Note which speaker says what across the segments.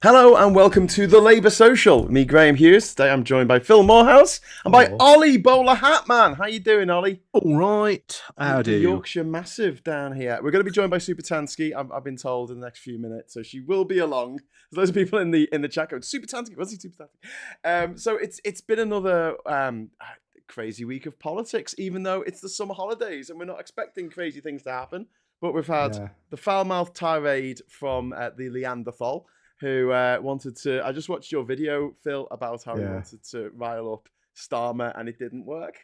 Speaker 1: Hello and welcome to the Labour Social. Me, Graham Hughes. Today I'm joined by Phil Morehouse and by Ollie Bowler Hatman. How you doing, Ollie?
Speaker 2: All right. How do you?
Speaker 1: Yorkshire Massive down here. We're going to be joined by SUPERCHAT. I've been told in the next few minutes, so she will be along. There's loads of people in the chat going, SUPERCHAT, what's he SUPERCHAT? So it's been another crazy week of politics, even though it's the summer holidays and we're not expecting crazy things to happen. But we've had the foul-mouthed tirade from the Leanderthal, who wanted to... I just watched your video, Phil, about how he wanted to rile up Starmer, and it didn't work.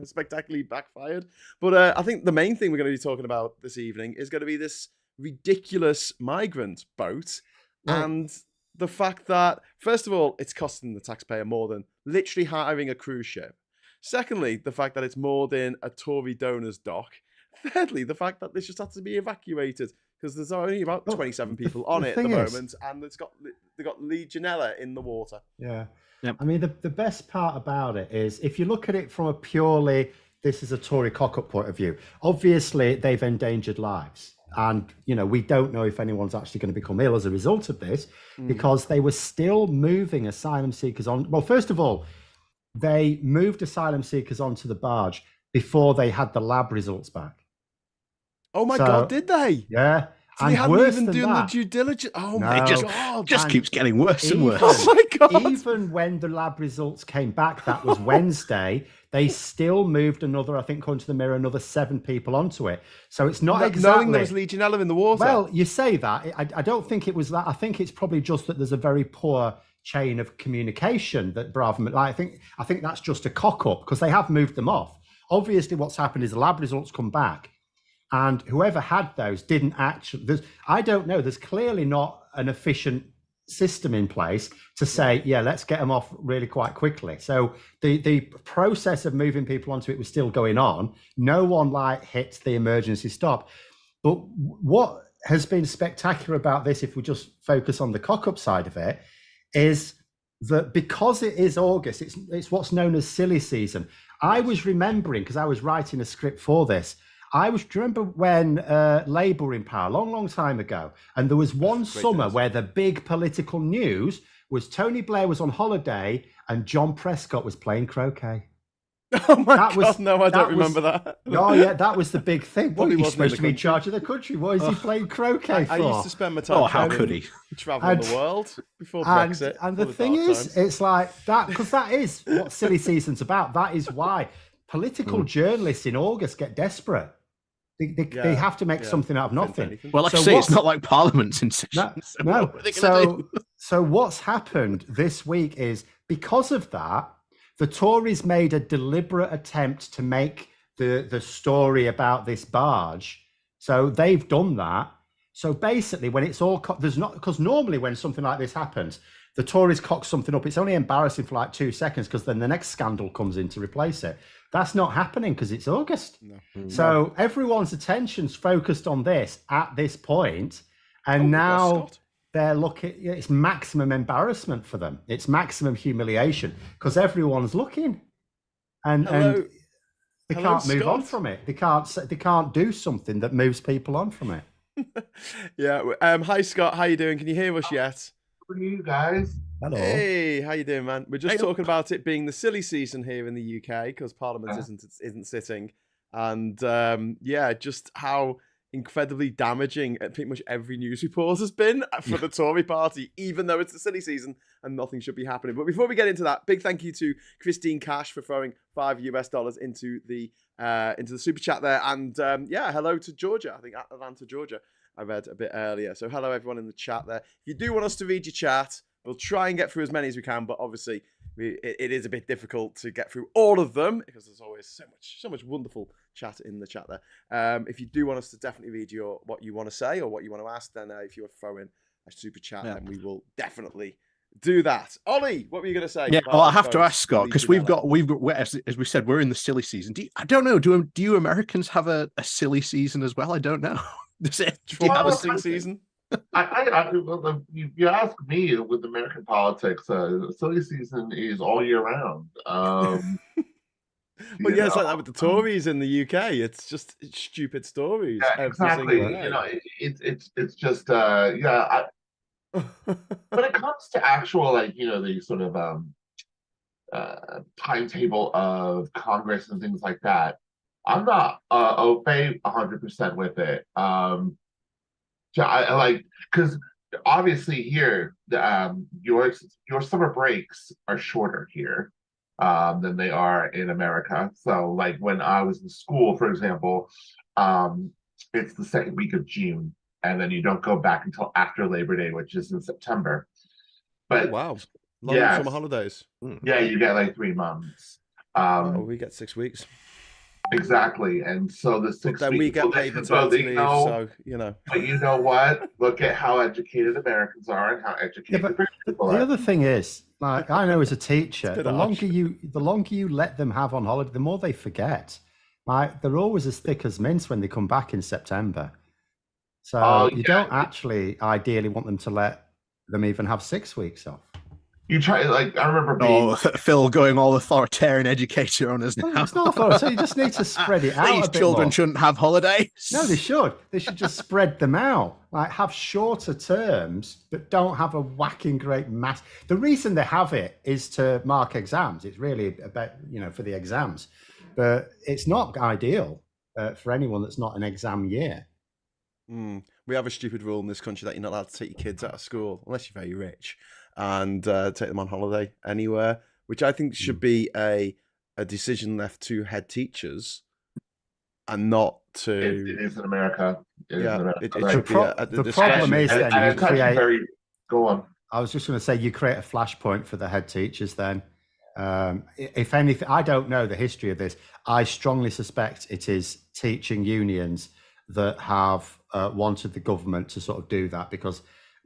Speaker 1: Spectacularly backfired. But I think the main thing we're going to be talking about this evening is going to be this ridiculous migrant boat and the fact that, first of all, it's costing the taxpayer more than literally hiring a cruise ship. Secondly, the fact that it's more than a Tory donor's dock. Thirdly, the fact that this just had to be evacuated because there's only about 27 people on it at the moment, and they've got Legionella in the water.
Speaker 3: Yeah. Yep. I mean, the best part about it is if you look at it from a purely this is a Tory cock-up point of view, obviously they've endangered lives. And, you know, we don't know if anyone's actually going to become ill as a result of this because they were still moving asylum seekers on. Well, first of all, they moved asylum seekers onto the barge before they had the lab results back.
Speaker 1: Oh my God, did they?
Speaker 3: Yeah.
Speaker 1: So they hadn't even done the due diligence. Oh my God.
Speaker 2: Just keeps getting worse and worse.
Speaker 1: Oh my God.
Speaker 3: Even when the lab results came back, that was Wednesday, they still moved another, I think, according to the Mirror, another 7 people onto it. So it's not exactly...
Speaker 1: Knowing there was Legionella in the water.
Speaker 3: Well, you say that. I don't think it was that. I think it's probably just that there's a very poor chain of communication that Braverman... I think that's just a cock-up because they have moved them off. Obviously, what's happened is the lab results come back. And whoever had those didn't actually... I don't know. There's clearly not an efficient system in place to say, let's get them off really quite quickly. So the process of moving people onto it was still going on. No one hit the emergency stop. But what has been spectacular about this, if we just focus on the cock-up side of it, is that because it is August, it's what's known as silly season. I was remembering, because I was writing a script for this, do you remember when Labour were in power, long time ago, and there was one summer where the big political news was Tony Blair was on holiday and John Prescott was playing croquet.
Speaker 1: Oh my God, no, I don't remember that.
Speaker 3: Oh yeah, that was the big thing. Well, he's supposed to be in charge of the country. What is he playing croquet for?
Speaker 1: I used to spend my time
Speaker 2: how could he?
Speaker 1: traveling the world before Brexit.
Speaker 3: And the thing is, it's like that, because that is what silly season's about. That is why political journalists in August get desperate. They have to make something out of nothing.
Speaker 2: Well, like I say, it's not like Parliament's in session.
Speaker 3: No. So what's happened this week is because of that, the Tories made a deliberate attempt to make the story about this barge. So they've done that. So basically, when it's all there's not, because normally when something like this happens, the Tories cock something up. It's only embarrassing for like 2 seconds because then the next scandal comes in to replace it. That's not happening because it's August. No. So everyone's attention's focused on this at this point, and now they're looking. It's maximum embarrassment for them. It's maximum humiliation because everyone's looking, and they can't move on from it. They can't do something that moves people on from it.
Speaker 1: Hi Scott, how you doing? Can you hear us yet?
Speaker 4: How are you guys?
Speaker 3: Hello.
Speaker 1: Hey, how you doing, man? We're just talking about it being the silly season here in the UK because Parliament isn't sitting, and just how incredibly damaging pretty much every news report has been for the Tory party, even though it's the silly season and nothing should be happening. But before we get into that, big thank you to Christine Cash for throwing $5 into the super chat there, and hello to Georgia. I think Atlanta, Georgia. I read a bit earlier. So hello everyone in the chat there. If you do want us to read your chat, we'll try and get through as many as we can, but obviously it is a bit difficult to get through all of them because there's always so much wonderful chat in the chat there. If you do want us to definitely read what you want to say or what you want to ask, then if you throw in a super chat, then we will definitely do that. Ollie, what were you going to say?
Speaker 2: Yeah, well, I have to ask Scott because we've got as we said, we're in the silly season. I don't know. Do you Americans have a silly season as well? I don't know. Do you have a silly season?
Speaker 4: You ask me with American politics, silly season is all year round.
Speaker 1: Well,
Speaker 4: you
Speaker 1: yeah, it's
Speaker 4: know?
Speaker 1: like that with the Tories in the UK. It's just stupid stories
Speaker 4: Yeah,
Speaker 1: every
Speaker 4: exactly.
Speaker 1: single
Speaker 4: You
Speaker 1: day.
Speaker 4: know, it's just yeah. When it comes to actual like the sort of timetable of Congress and things like that, I'm not okay 100% with it. So I like because obviously here your summer breaks are shorter here than they are in America. So like when I was in school, for example, it's the second week of June, and then you don't go back until after Labor Day, which is in September.
Speaker 1: Oh,
Speaker 4: But
Speaker 1: wow. Long summer
Speaker 4: yes,
Speaker 1: holidays.
Speaker 4: yeah, you get like 3 months.
Speaker 1: Oh,
Speaker 4: Um,
Speaker 1: we get 6 weeks.
Speaker 4: exactly, and so the
Speaker 1: But
Speaker 4: six
Speaker 1: then we
Speaker 4: weeks.
Speaker 1: get paid
Speaker 4: So
Speaker 1: maternity leave, so, you know.
Speaker 4: but you know what? Look at how educated Americans are and how
Speaker 3: Yeah,
Speaker 4: educated
Speaker 3: but
Speaker 4: British people
Speaker 3: the
Speaker 4: are.
Speaker 3: other thing is, like I know as a
Speaker 1: It's
Speaker 3: teacher,
Speaker 1: a bit
Speaker 3: the
Speaker 1: harsh.
Speaker 3: longer you let them have on holiday, the more they forget. Like they're always as thick as mince when they come back in September.
Speaker 4: Oh
Speaker 3: So you don't actually ideally want them to let them even have 6 weeks off.
Speaker 4: you try like I remember
Speaker 2: Oh,
Speaker 4: being
Speaker 2: Phil going all authoritarian educator on us
Speaker 3: Well,
Speaker 2: now.
Speaker 3: it's not authority. So you just need to spread it out
Speaker 2: These
Speaker 3: a bit
Speaker 2: children
Speaker 3: more.
Speaker 2: shouldn't have holidays.
Speaker 3: No, they should. They should just spread them out. Like have shorter terms, but don't have a whacking great mass. The reason they have it is to mark exams. It's really about for the exams, but it's not ideal for anyone that's not an exam year.
Speaker 1: We have a stupid rule in this country that you're not allowed to take your kids out of school unless you're very rich and take them on holiday anywhere, which I think should be a decision left to head teachers and not
Speaker 4: it
Speaker 1: to.
Speaker 4: is in America. It is in
Speaker 1: Yeah,
Speaker 4: America.
Speaker 1: it
Speaker 4: Right?
Speaker 1: should be at the
Speaker 3: The problem
Speaker 1: discretion.
Speaker 3: is then
Speaker 4: And
Speaker 3: you
Speaker 4: it's actually
Speaker 3: create.
Speaker 4: very go on.
Speaker 3: I was just going to say you create a flashpoint for the head teachers then. If anything, I don't know the history of this. I strongly suspect it is teaching unions that have wanted the government to sort of do that because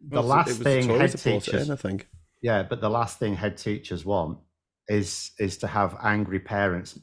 Speaker 3: the last thing head teachers,
Speaker 1: I think.
Speaker 3: yeah, but the last thing head teachers want is to have angry parents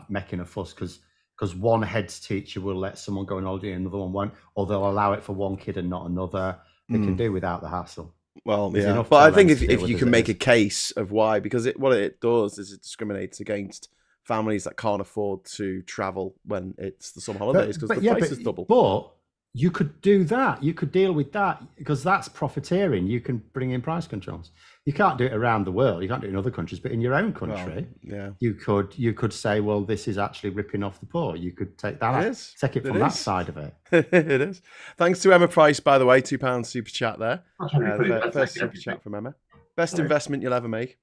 Speaker 3: making a fuss because one head teacher will let someone go on holiday and another one won't, or they'll allow it for one kid and not another. They can do without the hassle.
Speaker 1: Well,
Speaker 3: There's
Speaker 1: yeah,
Speaker 3: enough
Speaker 1: but I
Speaker 3: for
Speaker 1: think
Speaker 3: them to
Speaker 1: if
Speaker 3: deal
Speaker 1: you
Speaker 3: with
Speaker 1: can
Speaker 3: as it
Speaker 1: make
Speaker 3: is.
Speaker 1: a case of why, because what it does is it discriminates against families that can't afford to travel when it's the summer holidays because the price is double.
Speaker 3: But you could do that. You could deal with that because that's profiteering. You can bring in price controls. You can't do it around the world. You can't do it in other countries, but in your own country,
Speaker 1: yeah,
Speaker 3: you could say, well, this is actually ripping off the poor. You could take that
Speaker 1: It
Speaker 3: out,
Speaker 1: is.
Speaker 3: take it
Speaker 1: It
Speaker 3: from that
Speaker 1: is.
Speaker 3: side of it.
Speaker 1: It is. Thanks to Emma Price, by the way, £2 super chat there.
Speaker 4: I'm trying to be pretty
Speaker 1: First super chat from Emma. Best investment you'll ever make.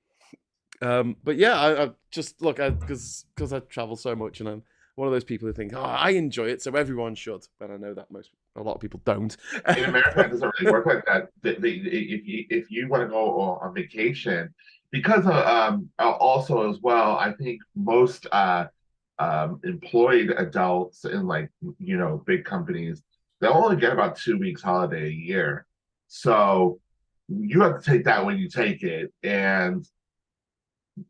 Speaker 1: But yeah, I just look because I travel so much, and I'm one of those people who think, oh, I enjoy it, so everyone should. But I know that a lot of people don't.
Speaker 4: In America, it doesn't really work like that. If you want to go on vacation, because also as well, I think most employed adults in like big companies, they'll only get about 2 weeks holiday a year. So you have to take that when you take it, and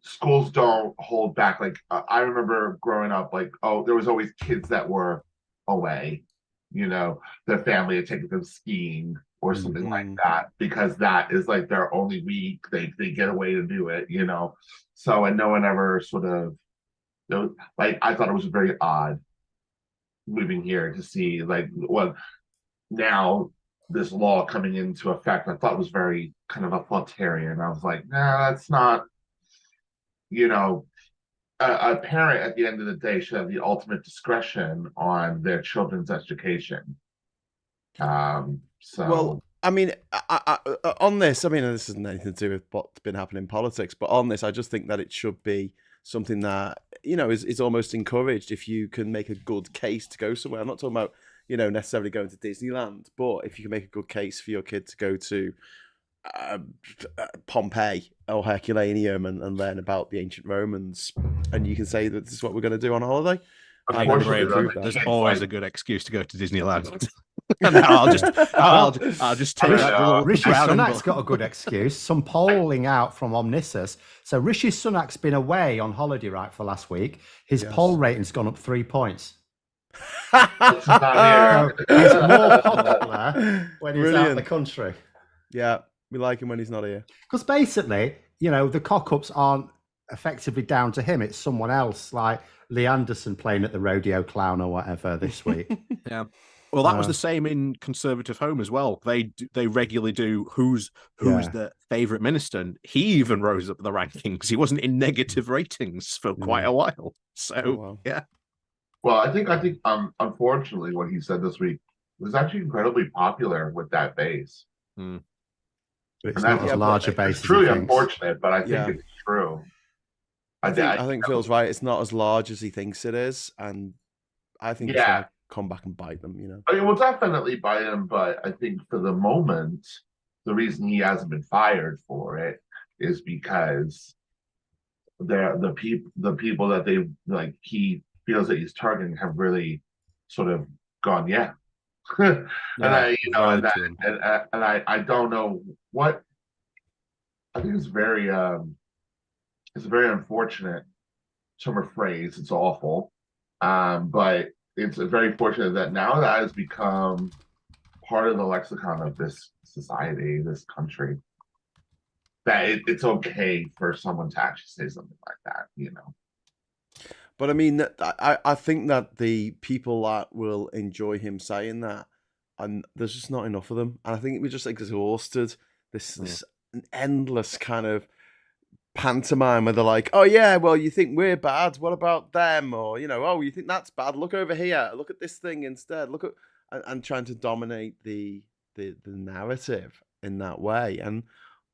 Speaker 4: schools don't hold back. Like I remember growing up, like there was always kids that were away. Their family had taken them skiing or something like that because that is like their only week. They get away to do it. So and no one ever sort of like I thought it was very odd moving here to see like what now this law coming into effect. I thought was very kind of authoritarian. I was like, nah, that's not. A parent at the end of the day should have the ultimate discretion on their children's education.
Speaker 1: Well, I mean, on this, I mean, this isn't anything to do with what's been happening in politics, but on this, I just think that it should be something that is almost encouraged if you can make a good case to go somewhere. I'm not talking about necessarily going to Disneyland, but if you can make a good case for your kid to go to Pompeii or Herculaneum and learn about the ancient Romans, and you can say that this is what we're going to do on holiday.
Speaker 2: There's always a good excuse to go to Disneyland. And I'll just take that.
Speaker 3: Rishi Sunak's got a good excuse. Some polling out from Omnisys. So Rishi Sunak's been away on holiday for last week. His poll rating's gone up 3 points. So he's more popular when he's out of the country.
Speaker 1: Yeah, we like him when he's not here.
Speaker 3: Because basically, the cock-ups aren't effectively down to him. It's someone else, like Lee Anderson playing at the rodeo clown or whatever this week.
Speaker 2: Yeah. Well, that was the same in Conservative Home as well. They regularly do who's the favourite minister. And he even rose up the rankings. He wasn't in negative ratings for quite a while. So yeah.
Speaker 4: Well, I think unfortunately what he said this week was actually incredibly popular with that base.
Speaker 3: But it's not as large a base.
Speaker 4: It's truly unfortunate, but I think it's true.
Speaker 1: I think Phil's right. It's not as large as he thinks it is, and I think it's going to come back and bite them. You know,
Speaker 4: I mean, we'll definitely bite him, but I think for the moment, the reason he hasn't been fired for it is because the people that they like he feels that he's targeting have really sort of gone and I don't know what. I think it's very unfortunate term of phrase. It's awful, but it's very fortunate that now that has become part of the lexicon of this society, this country, that it's okay for someone to actually say something like that, you know.
Speaker 1: But I mean, I think that the people that will enjoy him saying that, and there's just not enough of them, and I think we just exhausted this endless kind of pantomime where they're like, oh yeah, well, you think we're bad, what about them? Or, you know, oh, you think that's bad, look over here, look at this thing instead, look at, and trying to dominate the narrative in that way. And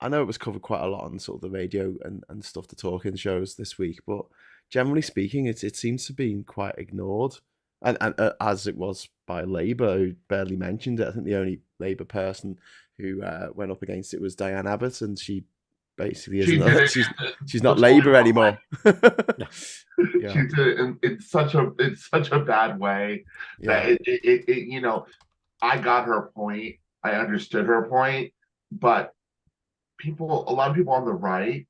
Speaker 1: I know it was covered quite a lot on sort of the radio and stuff, the talking shows this week, but generally speaking, it seems to be quite ignored, and as it was by Labour, who barely mentioned it. I think the only Labour person who went up against it was Diane Abbott, and she basically isn't. She's not Labour anymore.
Speaker 4: She did it in such a bad way that it you know, I got her point, I understood her point, but a lot of people on the right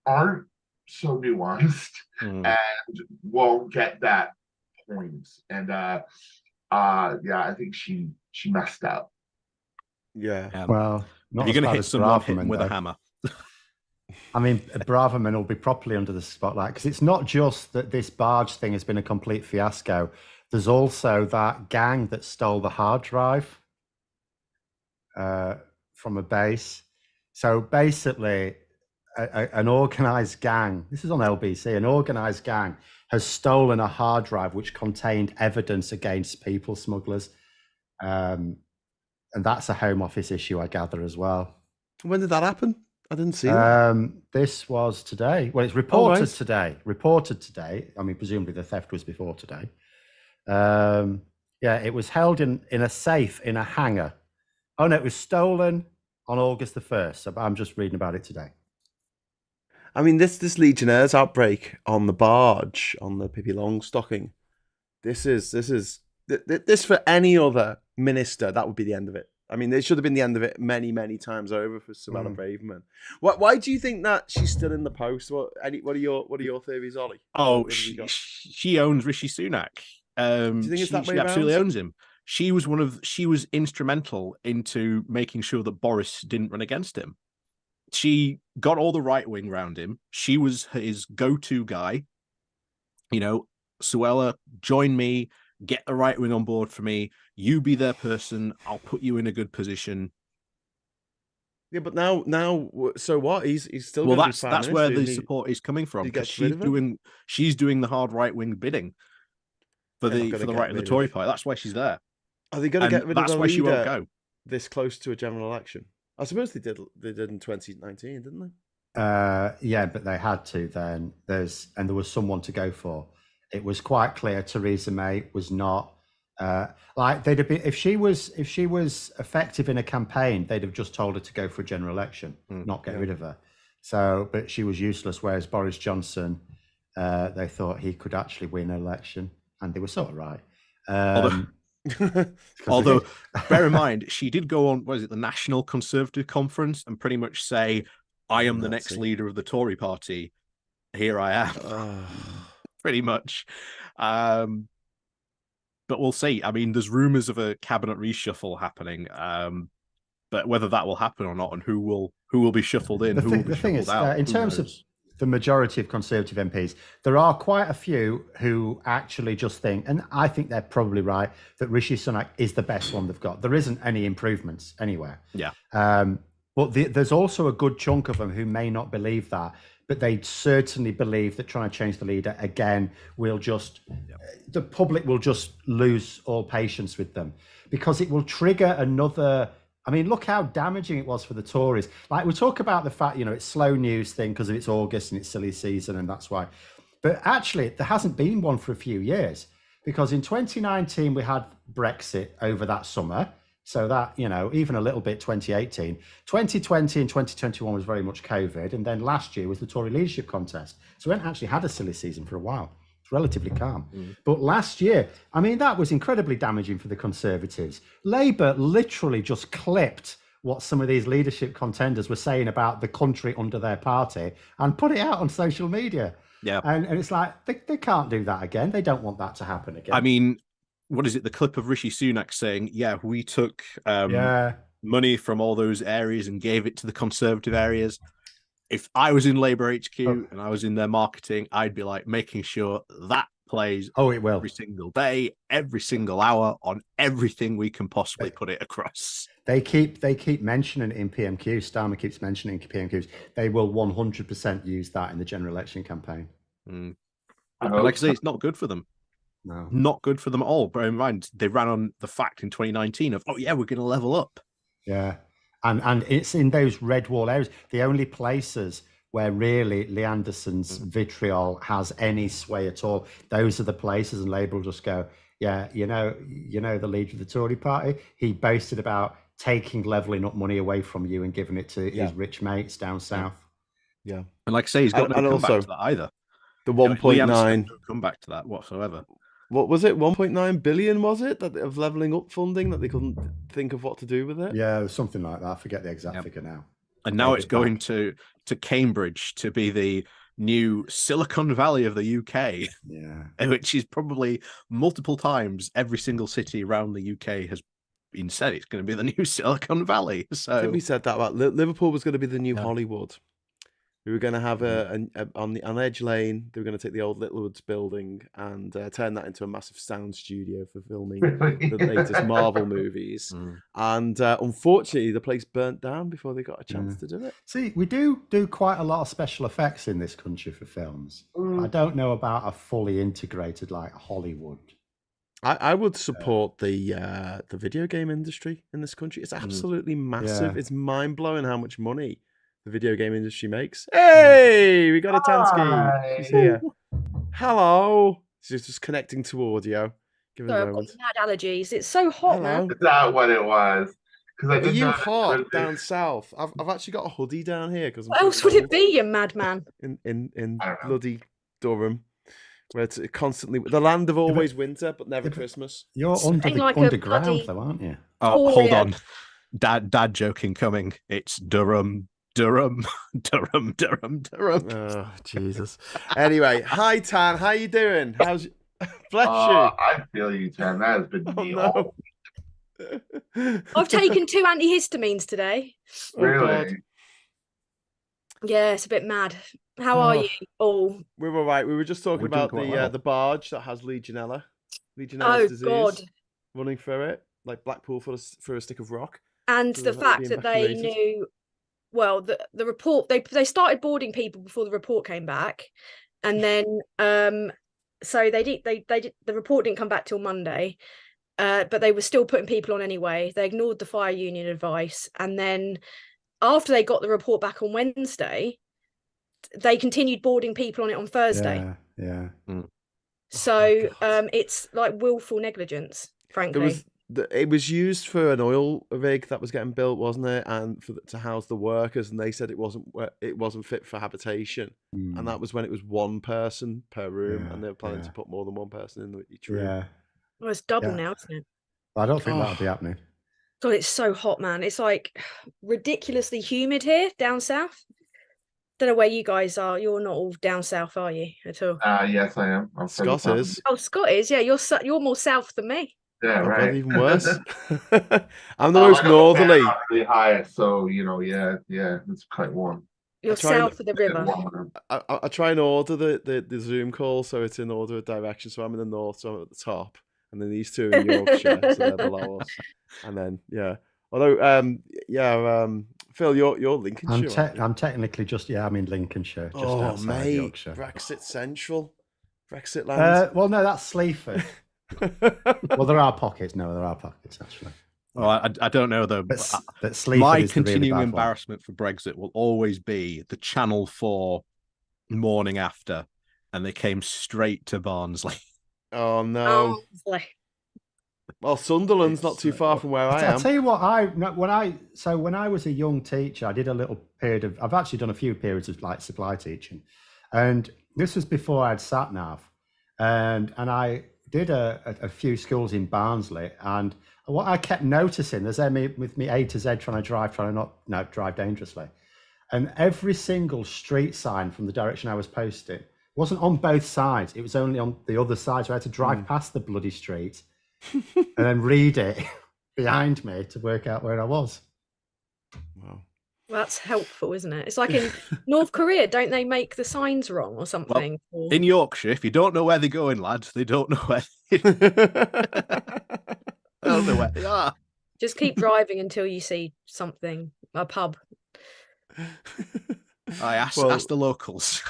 Speaker 4: aren't so nuanced and won't get that point. And I think she messed up.
Speaker 3: Well,
Speaker 2: if you're going to hit someone, hit them with a hammer.
Speaker 3: I mean, Braverman will be properly under the spotlight, because it's not just that this barge thing has been a complete fiasco. There's also that gang that stole the hard drive from a base. So basically, an organised gang, this is on LBC, an organised gang has stolen a hard drive which contained evidence against people smugglers. And that's a Home Office issue, I gather, as well.
Speaker 1: When did that happen? I didn't see that.
Speaker 3: This was today. Well, it's reported today. Reported today. I mean, presumably the theft was before today. It was held in a safe in a hangar. Oh, no, it was stolen on August the 1st. So I'm just reading about it today.
Speaker 1: I mean, this Legionnaires outbreak on the barge, on the Pippi Longstocking, this for any other minister, that would be the end of it. I mean, it should have been the end of it many, many times over for Suella Braverman. Why do you think that she's still in the post? What are your theories, Ollie?
Speaker 2: Oh, she owns Rishi Sunak.
Speaker 1: Do you think it's that way around?
Speaker 2: She absolutely owns him. She was instrumental into making sure that Boris didn't run against him. She got all the right wing around him. She was his go-to guy. You know, Suella, join me. Get the right wing on board for me. You be their person. I'll put you in a good position.
Speaker 1: Yeah, but now, so what? He's still.
Speaker 2: Well, that's where the support is coming from. Because she's doing the hard right wing bidding for the right of the Tory party. That's why she's there.
Speaker 1: Are they going to get rid of the leader?
Speaker 2: That's why she won't go.
Speaker 1: This close to a general election, I suppose they did. They did in 2019, didn't they?
Speaker 3: Yeah, but they had to then. There was someone to go for. It was quite clear Theresa May was not like they'd have been, if she was effective in a campaign, they'd have just told her to go for a general election, not get rid of her. So, but she was useless. Whereas Boris Johnson, they thought he could actually win an election, and they were sort of right.
Speaker 2: Although, bear in mind, she did go on, the National Conservative Conference and pretty much say, I am the next leader of the Tory party. Here I am. Pretty much. But we'll see. I mean, there's rumors of a cabinet reshuffle happening. But whether that will happen or not, and who will be shuffled in, who will be shuffled out.
Speaker 3: In terms of the majority of Conservative MPs. There are quite a few who actually just think, and I think they're probably right, that Rishi Sunak is the best one they've got. There isn't any improvements anywhere.
Speaker 2: Yeah.
Speaker 3: But there's also a good chunk of them who may not believe that, but they certainly believe that trying to change the leader again will just, the public will just lose all patience with them, because it will trigger another. I mean, look how damaging it was for the Tories. Like, we talk about the fact, it's slow news thing because of it's August and it's silly season, and that's why. But actually, there hasn't been one for a few years, because in 2019, we had Brexit over that summer. So that, even a little bit 2018. 2020 and 2021 was very much COVID. And then last year was the Tory leadership contest. So we hadn't actually had a silly season for a while. It's relatively calm. But last year, I mean, that was incredibly damaging for the Conservatives. Labour literally just clipped what some of these leadership contenders were saying about the country under their party and put it out on social media.
Speaker 2: Yeah.
Speaker 3: And it's like, they can't do that again. They don't want that to happen again.
Speaker 2: I mean, what is it? The clip of Rishi Sunak saying, we took money from all those areas and gave it to the Conservative areas. If I was in Labour HQ and I was in their marketing, I'd be like making sure that plays
Speaker 3: it will
Speaker 2: every single day, every single hour on everything we can possibly put it across.
Speaker 3: They keep mentioning it in PMQ. Starmer keeps mentioning PMQs. They will 100% use that in the general election campaign.
Speaker 2: Like I say, it's not good for them.
Speaker 3: No,
Speaker 2: not good for them at all. Bear in mind, they ran on the fact in 2019 of, we're going to level up.
Speaker 3: Yeah. And it's in those red wall areas, the only places where really Lee Anderson's vitriol has any sway at all. Those are the places, and Labour will just go, the leader of the Tory party, he boasted about taking leveling up money away from you and giving it to his rich mates down south.
Speaker 1: Yeah.
Speaker 2: And like I say, he's got no comeback to that either.
Speaker 1: The 1.9
Speaker 2: no comeback to that whatsoever.
Speaker 1: What was it? 1.9 billion, was it, that of levelling up funding, that they couldn't think of what to do with it?
Speaker 3: Yeah, something like that. I forget the exact figure now.
Speaker 2: And now it's going to Cambridge to be the new Silicon Valley of the UK.
Speaker 3: Yeah.
Speaker 2: Which is probably multiple times every single city around the UK has been said it's going to be the new Silicon Valley. So
Speaker 1: I think we said that about Liverpool was going to be the new Hollywood. We were going to have on Edge Lane. They were going to take the old Littlewoods building and turn that into a massive sound studio for filming the latest Marvel movies. And unfortunately, the place burnt down before they got a chance to do it.
Speaker 3: See, we do quite a lot of special effects in this country for films. I don't know about a fully integrated like Hollywood.
Speaker 1: I would support the video game industry in this country. It's absolutely massive. Yeah. It's mind blowing how much money the video game industry makes. Hey, we got a Tansky. She's here. Hello. She's just connecting to audio. Give her a moment.
Speaker 5: I've got mad allergies. It's so hot, man.
Speaker 4: Is that what it was?
Speaker 1: Are you hot down south? I've actually got a hoodie down here because.
Speaker 5: What else would it be, you madman?
Speaker 1: In bloody Durham, where it's constantly the land of always winter but never Christmas.
Speaker 3: You're underground, though, aren't you?
Speaker 2: Oh, hold on. Dad joking coming. It's Durham. Durham.
Speaker 1: Oh, Jesus. Anyway, hi Tan, how you doing? How's bless you?
Speaker 4: I feel you, Tan. That has been me all week.
Speaker 5: I've taken 2 antihistamines today.
Speaker 4: Really?
Speaker 5: Yeah, it's a bit mad. How are you all?
Speaker 1: We're all right. We were just talking about the barge that has Legionella disease
Speaker 5: God.
Speaker 1: running through it, like Blackpool for a stick of rock.
Speaker 5: And the fact that they knew, well, the report, they started boarding people before the report came back, and then so the report didn't come back till Monday, but they were still putting people on anyway. They ignored the fire union advice, and then after they got the report back on Wednesday, they continued boarding people on it on Thursday.
Speaker 3: Yeah.
Speaker 1: So
Speaker 5: it's like willful negligence, frankly.
Speaker 1: It was used for an oil rig that was getting built, wasn't it? And to house the workers, and they said it wasn't fit for habitation, and that was when it was 1 person per room, and they were planning to put more than 1 person in each room.
Speaker 3: Yeah,
Speaker 5: well, it's double now, isn't it?
Speaker 3: I don't think that'll be happening.
Speaker 5: God, it's so hot, man. It's like ridiculously humid here down south. Don't know where you guys are. You're not all down south, are you, at all?
Speaker 4: Yes, I am.
Speaker 1: Scott is.
Speaker 5: Oh, Scott is. Yeah, you're more south than me.
Speaker 4: Yeah, right.
Speaker 1: Even worse. I'm the most northerly.
Speaker 4: Really high, so yeah, it's quite warm.
Speaker 5: You're
Speaker 1: try and-
Speaker 5: south of the river.
Speaker 1: I try and order the Zoom call so it's in order of direction. So I'm in the north, so I'm at the top, and then these two in Yorkshire, so they're below us. And then although Phil, you're Lincolnshire.
Speaker 3: I'm technically just I'm in Lincolnshire, just outside
Speaker 1: mate,
Speaker 3: Yorkshire.
Speaker 1: Brexit Central, Brexit land.
Speaker 3: Well, no, that's Sleaford. Well, there are pockets. No, there are pockets actually.
Speaker 2: Well, I don't know though.
Speaker 3: But Sleaford
Speaker 2: My
Speaker 3: is the really
Speaker 2: continuing
Speaker 3: bad one.
Speaker 2: embarrassment for Brexit will always be the Channel 4 morning after, and they came straight to Barnsley.
Speaker 1: Oh no. Well, Sunderland's not too far from where I am.
Speaker 3: I'll tell you what, when I was a young teacher, I did a little period of. I've actually done a few periods of like supply teaching, and this was before I had sat nav, and I did a few schools in Barnsley, and what I kept noticing, there's me with me A to Z trying to not drive dangerously, and every single street sign from the direction I was posting wasn't on both sides; it was only on the other side, so I had to drive past the bloody street. And then read it behind me to work out where I was.
Speaker 1: Wow.
Speaker 5: Well, that's helpful, isn't it? It's like in North Korea, don't they make the signs wrong or something?
Speaker 2: Well, in Yorkshire, if you don't know where they're going, lads, they don't know where they don't know where they are.
Speaker 5: Just keep driving until you see something, a pub.
Speaker 2: I ask the locals.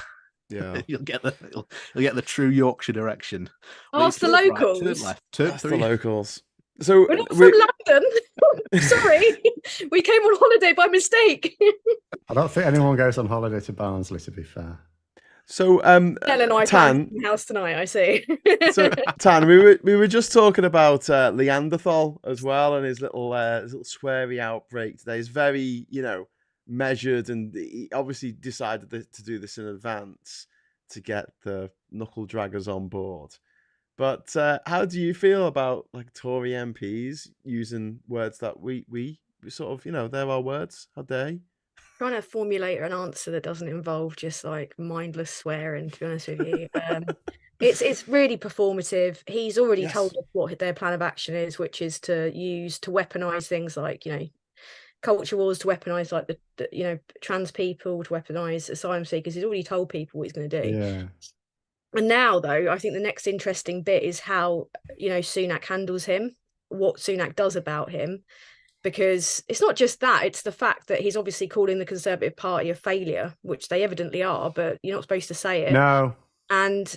Speaker 1: Yeah,
Speaker 2: you'll get the true Yorkshire direction.
Speaker 5: Ask the locals.
Speaker 2: Right, turn left,
Speaker 1: Ask
Speaker 2: turn
Speaker 1: the locals. So
Speaker 5: we're not from London. Sorry, we came on holiday by mistake.
Speaker 3: I don't think anyone goes on holiday to Barnsley, to be fair.
Speaker 1: So
Speaker 5: Helen and I
Speaker 1: Tan,
Speaker 5: in the house tonight, I see.
Speaker 1: So Tan, we were just talking about Neanderthal as well, and his little sweary outbreak today. He's very, measured, and he obviously decided to do this in advance to get the knuckle draggers on board. But how do you feel about like Tory MPs using words that we sort of, they're our words? How dare you?
Speaker 5: Trying to formulate an answer that doesn't involve just like mindless swearing, to be honest with you. It's really performative. He's already told us what their plan of action is, which is to weaponize things like, culture wars, to weaponize like the trans people, to weaponize asylum seekers. He's already told people what he's going to do.
Speaker 3: Yeah.
Speaker 5: And now, though, I think the next interesting bit is how, Sunak handles him, what Sunak does about him, because it's not just that, it's the fact that he's obviously calling the Conservative Party a failure, which they evidently are, but you're not supposed to say it.
Speaker 3: No.
Speaker 5: And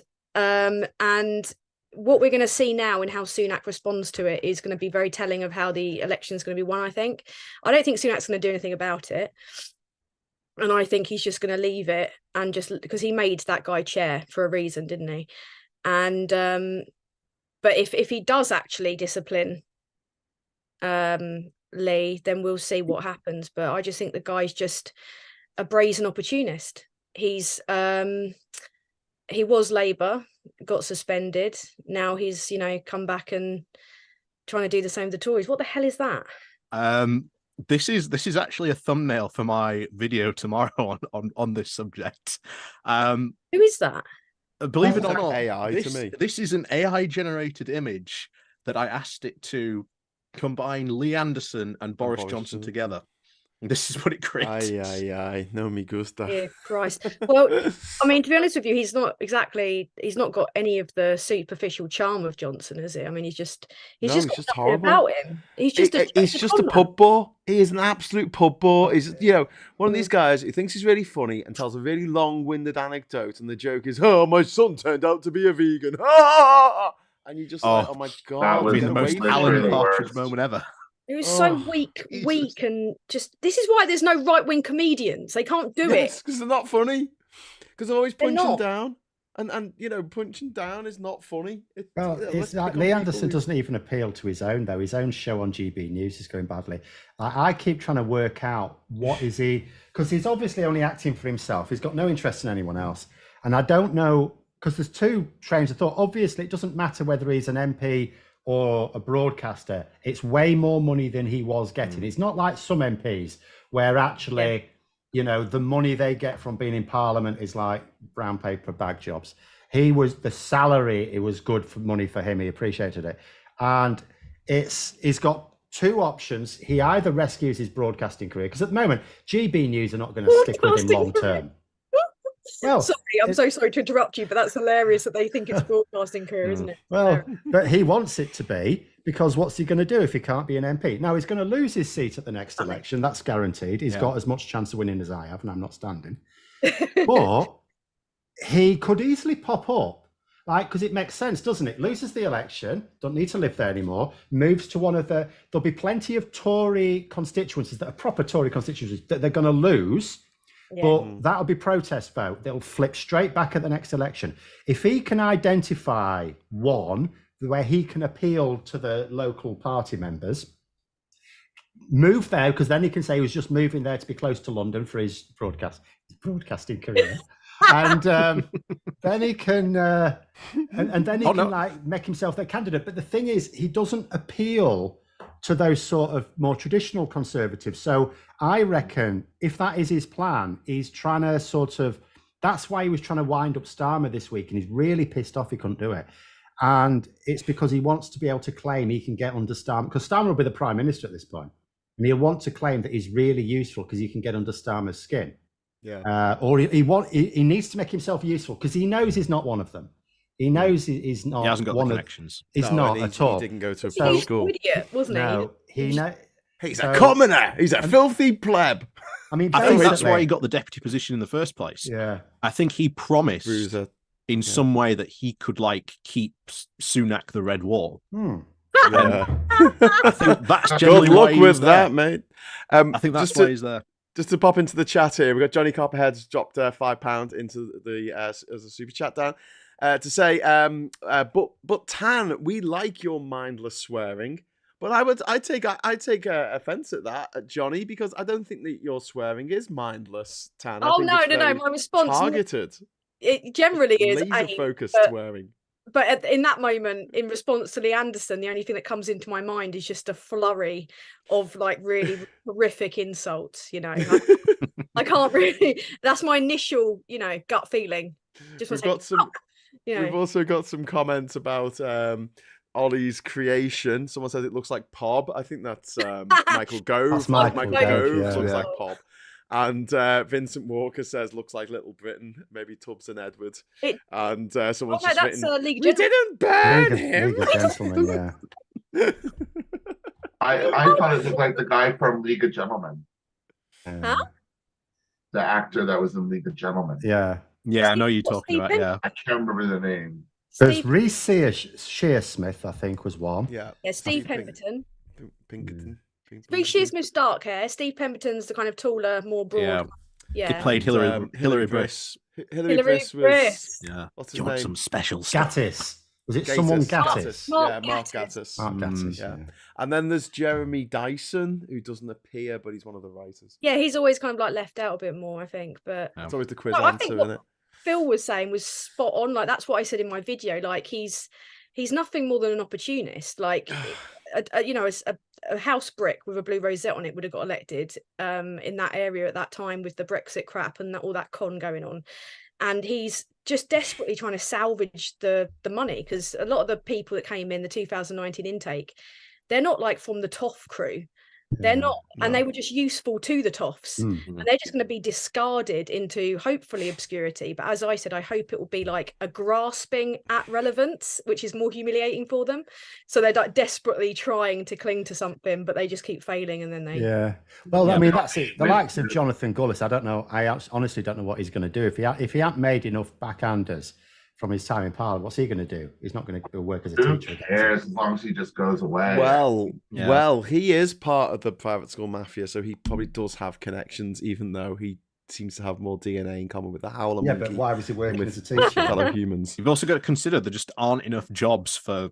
Speaker 5: what we're going to see now in how Sunak responds to it is going to be very telling of how the election is going to be won, I think. I don't think Sunak's going to do anything about it. And I think he's just going to leave it, and just because he made that guy chair for a reason, didn't he? And but if he does actually discipline Lee, then we'll see what happens. But I just think the guy's just a brazen opportunist. He was Labour, got suspended. Now he's come back and trying to do the same with the Tories. What the hell is that?
Speaker 2: This is actually a thumbnail for my video tomorrow on this subject.
Speaker 5: Who is that?
Speaker 2: Believe it or not,
Speaker 1: AI to me.
Speaker 2: This is an AI generated image that I asked it to combine Lee Anderson and Boris Johnson together. And this is what it creates.
Speaker 1: Aye. No me gusta.
Speaker 5: Yeah, Christ. Well, I mean, to be honest with you, he's not got any of the superficial charm of Johnson, is he? I mean, he's just horrible about him. He's just a
Speaker 1: pub bore. He is an absolute pub bore. He's one of these guys who thinks he's really funny and tells a really long-winded anecdote, and the joke is, "Oh, my son turned out to be a vegan." And you just like, "Oh my god!"
Speaker 4: That was
Speaker 2: the most Alan Partridge moment ever.
Speaker 5: It was so weak, and just this is why there's no right-wing comedians. They can't do it
Speaker 1: because they're not funny. Because they're always punching down, and punching down is not funny.
Speaker 3: It's like Lee Anderson doesn't even appeal to his own though. His own show on GB News is going badly. I keep trying to work out what is he, because he's obviously only acting for himself. He's got no interest in anyone else, and I don't know, because there's two trains of thought. Obviously, it doesn't matter whether he's an MP or a broadcaster. It's way more money than he was getting. It's not like some MPs where actually, the money they get from being in Parliament is like brown paper bag jobs. The salary, it was good for money for him. He appreciated it. And he's got two options. He either rescues his broadcasting career, because at the moment, GB News are not going to stick with him long term. Well,
Speaker 5: sorry, I'm so sorry to interrupt you, but that's hilarious that they think it's broadcasting career, isn't it?
Speaker 3: Well, but he wants it to be, because what's he going to do if he can't be an MP? Now, he's going to lose his seat at the next election. That's guaranteed. He's got as much chance of winning as I have, and I'm not standing. But he could easily pop up, like, because it makes sense, doesn't it? Loses the election, don't need to live there anymore, moves to one of the, there'll be plenty of Tory constituencies that are proper Tory constituencies that they're going to lose. But that'll be protest vote. They'll flip straight back at the next election. If he can identify one where he can appeal to the local party members, move there, because then he can say he was just moving there to be close to London for his broadcasting career. And then he can and then he can like make himself their candidate. But the thing is, he doesn't appeal to those sort of more traditional conservatives. So I reckon if that is his plan, he's trying to sort of, that's why he was trying to wind up Starmer this week, and he's really pissed off he couldn't do it. And it's because he wants to be able to claim he can get under Starmer, because Starmer will be the prime minister at this point, and he'll want to claim that he's really useful because he can get under Starmer's skin.
Speaker 1: Yeah.
Speaker 3: Or he needs to make himself useful because he knows he's not one of them. He knows he's not.
Speaker 2: He hasn't got
Speaker 3: one
Speaker 2: the
Speaker 3: of,
Speaker 2: connections.
Speaker 3: He's not
Speaker 1: he,
Speaker 3: at all.
Speaker 1: He didn't go to a
Speaker 5: He was
Speaker 1: school.
Speaker 5: an idiot, wasn't he?
Speaker 3: No,
Speaker 1: He's a commoner. He's a filthy pleb.
Speaker 3: I mean,
Speaker 2: I think that's why he got the deputy position in the first place.
Speaker 3: Yeah.
Speaker 2: I think he promised
Speaker 1: Bruiser.
Speaker 2: in some way that he could like keep Sunak the Red Wall.
Speaker 1: Yeah.
Speaker 2: I think that's generally
Speaker 1: Good luck
Speaker 2: why he
Speaker 1: with
Speaker 2: was there.
Speaker 1: that, mate.
Speaker 2: I think that's why he's there.
Speaker 1: Just to pop into the chat here, we've got Johnny Copperhead's dropped £5 into the as a super chat down to say, but Tan, we like your mindless swearing, but I take offence at that, Johnny, because I don't think that your swearing is mindless, Tan.
Speaker 5: Oh no, my response
Speaker 1: targeted.
Speaker 5: It generally is
Speaker 1: laser focused swearing.
Speaker 5: But in that moment, in response to Lee Anderson, the only thing that comes into my mind is just a flurry of like really horrific insults. You know, I can't really. That's my initial, gut feeling. Just
Speaker 1: We've got some. We've also got some comments about Ollie's creation. Someone says it looks like Pob. I think that's Michael Gove.
Speaker 3: That's Michael Gove,
Speaker 1: looks like Pob. And Vincent Walker says looks like Little Britain, maybe Tubbs and Edward. And someone's just written, we didn't ban him.
Speaker 3: League of Gentlemen, yeah.
Speaker 4: I thought it looked like the guy from League of Gentlemen.
Speaker 5: Huh?
Speaker 4: The actor that was in League of Gentlemen.
Speaker 3: Yeah.
Speaker 2: Yeah, I know you're talking about. Yeah,
Speaker 4: I can't remember the name.
Speaker 3: There's Reece Shearsmith, I think, was one.
Speaker 5: Yeah, Steve Pemberton.
Speaker 1: Pinkerton.
Speaker 5: Reece Shearsmith's dark hair. Steve Pemberton's the kind of taller, more broad. Yeah.
Speaker 2: He played Hillary Briss.
Speaker 1: Hillary Briss was.
Speaker 2: Yeah.
Speaker 1: What's his
Speaker 2: Do you want
Speaker 1: name?
Speaker 2: some special stuff?
Speaker 3: Gattis. Was it someone Gattis?
Speaker 1: Mark Gattis.
Speaker 3: Mark Gattis,
Speaker 1: yeah. And then there's Jeremy Dyson, who doesn't appear, but he's one of the writers.
Speaker 5: Yeah, he's always kind of like left out a bit more, I think. But
Speaker 1: it's always the quiz answer, isn't it?
Speaker 5: Phil was saying was spot on. Like that's what I said in my video. Like he's nothing more than an opportunist. Like a house brick with a blue rosette on it would have got elected in that area at that time with the Brexit crap and all that con going on. And he's just desperately trying to salvage the money, because a lot of the people that came in the 2019 intake, they're not like from the TOF crew. They're not, and they were just useful to the TOFs, and they're just going to be discarded into hopefully obscurity. But as I said, I hope it will be like a grasping at relevance, which is more humiliating for them. So they're like desperately trying to cling to something, but they just keep failing, and then they.
Speaker 3: Yeah. Well, I mean, that's it. The likes of Jonathan Gullis, I don't know. I honestly don't know what he's going to do if he hadn't made enough backhanders from his time in Parliament. What's he going to do? He's not going to work as a teacher.
Speaker 4: Who cares as long as he just goes away?
Speaker 1: Well, he is part of the private school mafia, so he probably does have connections, even though he seems to have more DNA in common with the Howler monkey.
Speaker 3: Yeah, but why was he working as a teacher?
Speaker 1: Fellow humans.
Speaker 2: You've also got to consider there just aren't enough jobs for,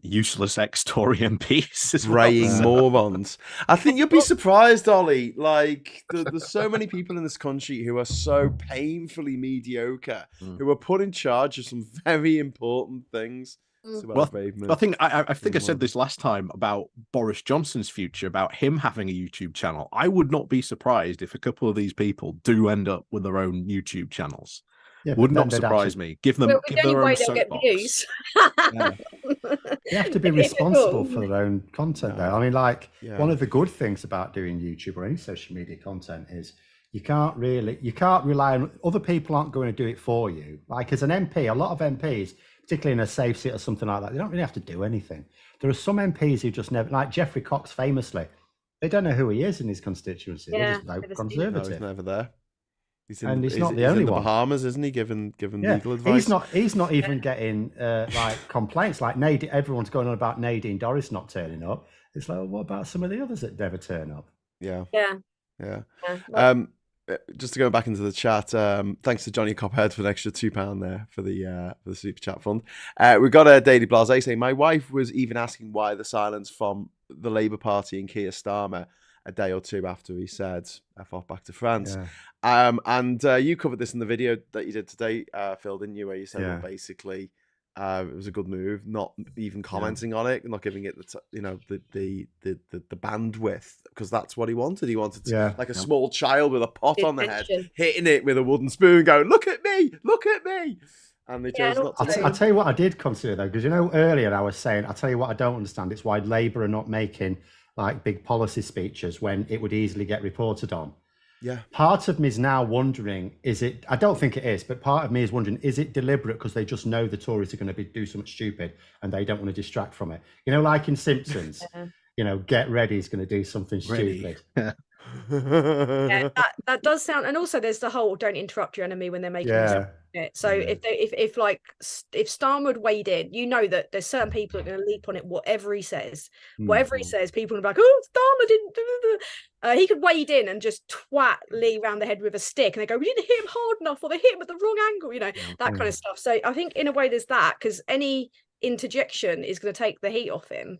Speaker 2: useless ex-Tory MPs as
Speaker 1: Praying morons. I think you'll be surprised, Ollie. Like, there's so many people in this country who are so painfully mediocre, who are put in charge of some very important things.
Speaker 2: Well, I think I said this last time about Boris Johnson's future, about him having a YouTube channel. I would not be surprised if a couple of these people do end up with their own YouTube channels.
Speaker 3: Yeah,
Speaker 2: Would
Speaker 3: but then
Speaker 2: not
Speaker 3: they'd
Speaker 2: surprise me. Give them
Speaker 5: Well,
Speaker 2: give
Speaker 5: the only
Speaker 2: their own
Speaker 5: way they'll get
Speaker 2: soapbox.
Speaker 5: views.
Speaker 3: They have to be
Speaker 5: If at
Speaker 3: responsible
Speaker 5: all.
Speaker 3: for their own content, though.
Speaker 1: No.
Speaker 3: I mean, like
Speaker 1: Yeah.
Speaker 3: one of the good things about doing YouTube or any social media content is you can't rely on other people aren't going to do it for you. Like as an MP, a lot of MPs, particularly in a safe seat or something like that, they don't really have to do anything. There are some MPs who just never, like Geoffrey Cox famously, they don't know who he is in his constituency. They
Speaker 5: Yeah,
Speaker 3: just vote
Speaker 5: never seen him.
Speaker 1: No,
Speaker 3: Conservative.
Speaker 1: he's never there.
Speaker 3: And he's not the
Speaker 1: he's
Speaker 3: only
Speaker 1: in the
Speaker 3: one.
Speaker 1: Bahamas, isn't he? Giving
Speaker 3: Yeah,
Speaker 1: legal advice.
Speaker 3: he's not even getting like complaints. Like Nadine, everyone's going on about Nadine Dorries not turning up. It's like, well, what about some of the others that never turn up?
Speaker 1: Yeah.
Speaker 5: Yeah.
Speaker 1: Yeah.
Speaker 5: Well,
Speaker 1: Just to go back into the chat, thanks to Johnny Cophead for an extra £2 there for the super chat fund. We got a Daily Blase saying, my wife was even asking why the silence from the Labour Party and Keir Starmer a day or two after he said F off back to France.
Speaker 3: Yeah.
Speaker 1: And you covered this in the video that you did today, Phil, didn't you? Where you said,
Speaker 3: Yeah.
Speaker 1: well, basically, it was a good move, not even commenting on it, not giving it the bandwidth, because that's what he wanted. He wanted to, like a small child with a pot on the head, hitting it with a wooden spoon, going, "Look at me, look at me." And they chose not to.
Speaker 3: I'll tell you what I did consider though, because earlier I was saying, I'll tell you what I don't understand. It's why Labour are not making like big policy speeches when it would easily get reported on.
Speaker 1: Yeah. Part
Speaker 3: of me is now wondering, I don't think it is, but part of me is wondering, is it deliberate because they just know the Tories are going to do something stupid and they don't want to distract from it? Like in Simpsons, get ready is going to do something stupid.
Speaker 5: Yeah, that does sound, and also there's the whole don't interrupt your enemy when they're making it. So if Starmer had weighed in, that there's certain people that are going to leap on it, whatever he says, people are like, oh, Starmer didn't. He could wade in and just twat Lee round the head with a stick, and they go, we didn't hit him hard enough, or they hit him at the wrong angle, that kind of stuff. So I think in a way there's that, because any interjection is going to take the heat off him.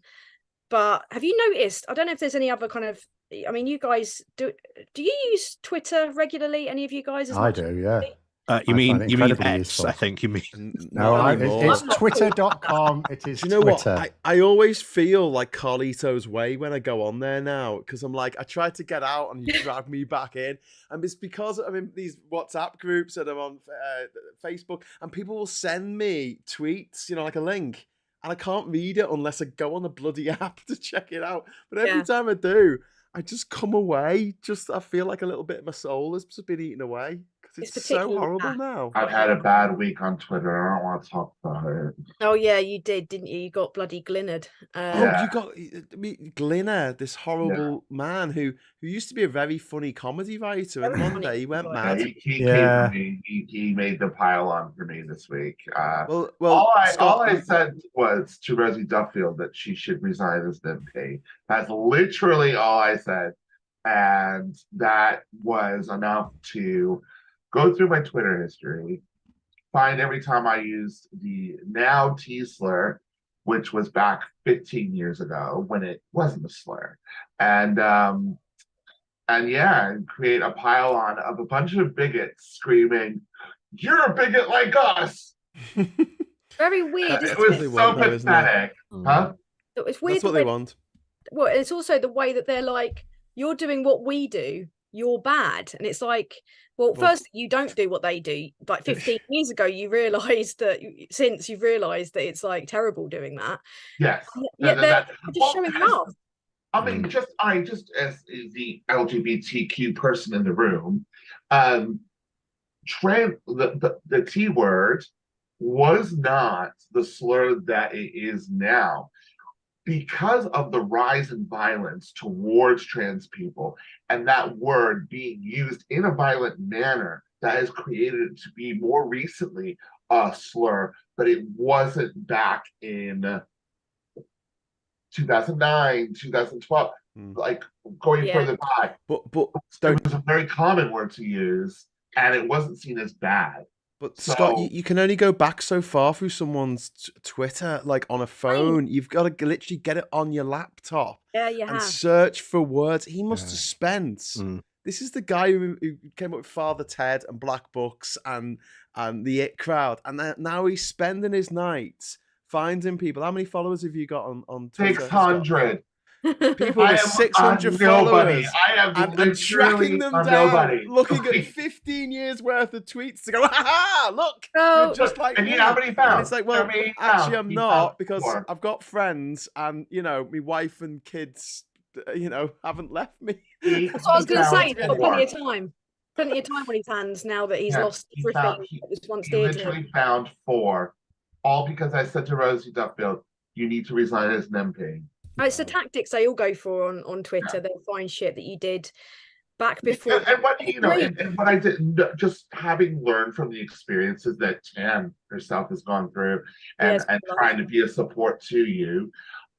Speaker 5: But have you noticed, I don't know if there's any other kind of, I mean, you guys, do you use Twitter regularly? Any of you guys?
Speaker 3: I do, yeah.
Speaker 2: You mean X,
Speaker 3: useful.
Speaker 2: I think you mean.
Speaker 3: No, it's twitter.com. It is
Speaker 1: Twitter.
Speaker 3: What?
Speaker 1: I always feel like Carlito's Way when I go on there now, because I'm like, I tried to get out and you drag me back in. And it's because I'm in these WhatsApp groups that are on Facebook, and people will send me tweets, like a link. And I can't read it unless I go on the bloody app to check it out. But every time I do, I just come away. I feel like a little bit of my soul has just been eaten away. Because it's so horrible now.
Speaker 4: I've had a bad week on Twitter. I don't want to talk about it.
Speaker 5: Oh, yeah, you did, didn't you? You got bloody glinnered.
Speaker 1: You got Glinner, this horrible man who used to be a very funny comedy writer. And one day he went mad.
Speaker 4: He came for me. He made the pile on for me this week. All I said was to Rosie Duffield that she should resign as an MP. That's literally all I said. And that was enough to go through my Twitter history, find every time I used the now T slur, which was back 15 years ago when it wasn't a slur, and create a pile on of a bunch of bigots screaming, "You're a bigot like us."
Speaker 5: Very weird.
Speaker 4: It was so pathetic, huh?
Speaker 5: It's weird.
Speaker 1: That's what they want.
Speaker 5: Well, it's also the way that they're like, you're doing what we do, you're bad. And it's like, well, first, you don't do what they do. Like 15 years ago, you realised that it's like terrible doing that.
Speaker 4: Yes.
Speaker 5: They're just showing love.
Speaker 4: I mean, just as the LGBTQ person in the room, the T word was not the slur that it is now. Because of the rise in violence towards trans people and that word being used in a violent manner, that has created it to be more recently a slur, but it wasn't back in 2009, 2012, like going further back.
Speaker 1: But
Speaker 4: it was a very common word to use, and it wasn't seen as bad.
Speaker 1: But Scott, you can only go back so far through someone's Twitter, like on a phone. You've got to literally get it on your laptop and search for words. He must have spent. This is the guy who came up with Father Ted and Black Books and the It Crowd, and now he's spending his nights finding people. How many followers have you got on Twitter?
Speaker 4: 600.
Speaker 1: People
Speaker 4: I
Speaker 1: with
Speaker 4: am
Speaker 1: 600
Speaker 4: a nobody.
Speaker 1: followers.
Speaker 4: I am
Speaker 1: And
Speaker 4: literally
Speaker 1: tracking them
Speaker 4: a
Speaker 1: down,
Speaker 4: nobody.
Speaker 1: looking at 15 years worth of tweets to go, ha ha, look,
Speaker 5: Oh,
Speaker 1: you're just like
Speaker 4: and
Speaker 1: me.
Speaker 4: you know how many he found?
Speaker 1: And it's like, well,
Speaker 4: How many he
Speaker 1: actually,
Speaker 4: found?
Speaker 1: I'm
Speaker 4: He
Speaker 1: not,
Speaker 4: found
Speaker 1: because
Speaker 4: 4.
Speaker 1: I've got friends and, you know, my wife and kids, you know, haven't left me.
Speaker 5: That's what I was going to
Speaker 4: found
Speaker 5: say. There's
Speaker 4: 4.
Speaker 5: plenty of time. Plenty of time on his hands now that he's lost everything that was once
Speaker 4: He
Speaker 5: dear to him.
Speaker 4: literally found 4, all because I said to Rosie Duffield, "You need to resign as an MP."
Speaker 5: Oh, it's the tactics they all go for on Twitter. They'll find shit that you did back before.
Speaker 4: And what and what I did, just having learned from the experiences that Tan herself has gone through, and trying to be a support to you,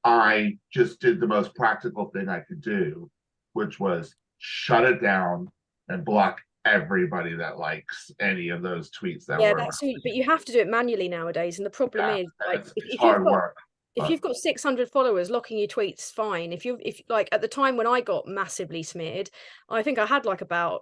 Speaker 4: I just did the most practical thing I could do, which was shut it down and block everybody that likes any of those tweets that were.
Speaker 5: That's sweet, but you have to do it manually nowadays, and the problem is, like,
Speaker 4: it's hard work.
Speaker 5: If you've got 600 followers, locking your tweets fine. If like at the time when I got massively smeared, I think I had like about,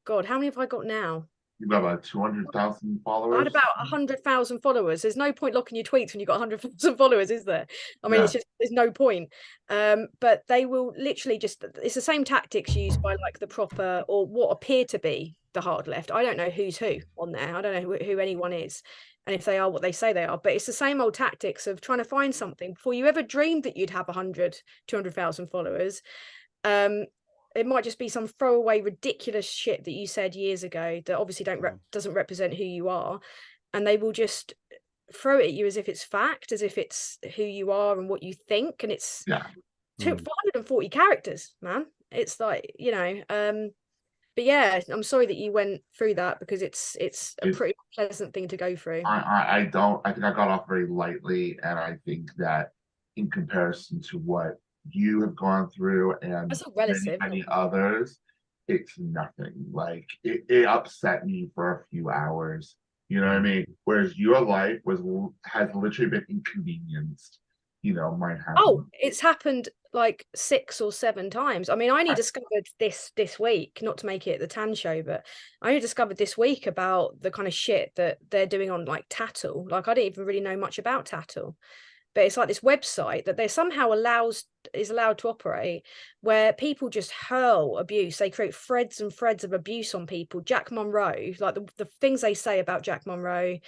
Speaker 5: God, how many have I got now?
Speaker 4: You've got about 200,000 followers.
Speaker 5: I had about 100,000 followers. There's no point locking your tweets when you've got 100,000 followers, is there? I mean, it's just, there's no point. But they will literally just, it's the same tactics used by like the proper, or what appear to be the hard left. I don't know who's who on there. I don't know who anyone is, and if they are what they say they are, but it's the same old tactics of trying to find something before you ever dreamed that you'd have 200,000 followers. It might just be some throwaway ridiculous shit that you said years ago that obviously doesn't represent who you are, and they will just throw it at you as if it's fact, as if it's who you are and what you think, and it's 440 characters, man. It's like, you know, but yeah, I'm sorry that you went through that, because it's a pretty pleasant thing to go through.
Speaker 4: I think I got off very lightly, and I think that in comparison to what you have gone through and many others, it's nothing. Like it upset me for a few hours. You know what I mean? Whereas your life has literally been inconvenienced. You know, mine happened.
Speaker 5: Oh, it's happened like 6 or 7 times. I mean, I only discovered this week, not to make it the Tan show, but I only discovered this week about the kind of shit that they're doing on like Tattle. Like, I didn't even really know much about Tattle, but it's like this website that they somehow is allowed to operate, where people just hurl abuse. They create threads and threads of abuse on people. Jack Monroe, like the things they say about Jack Monroe.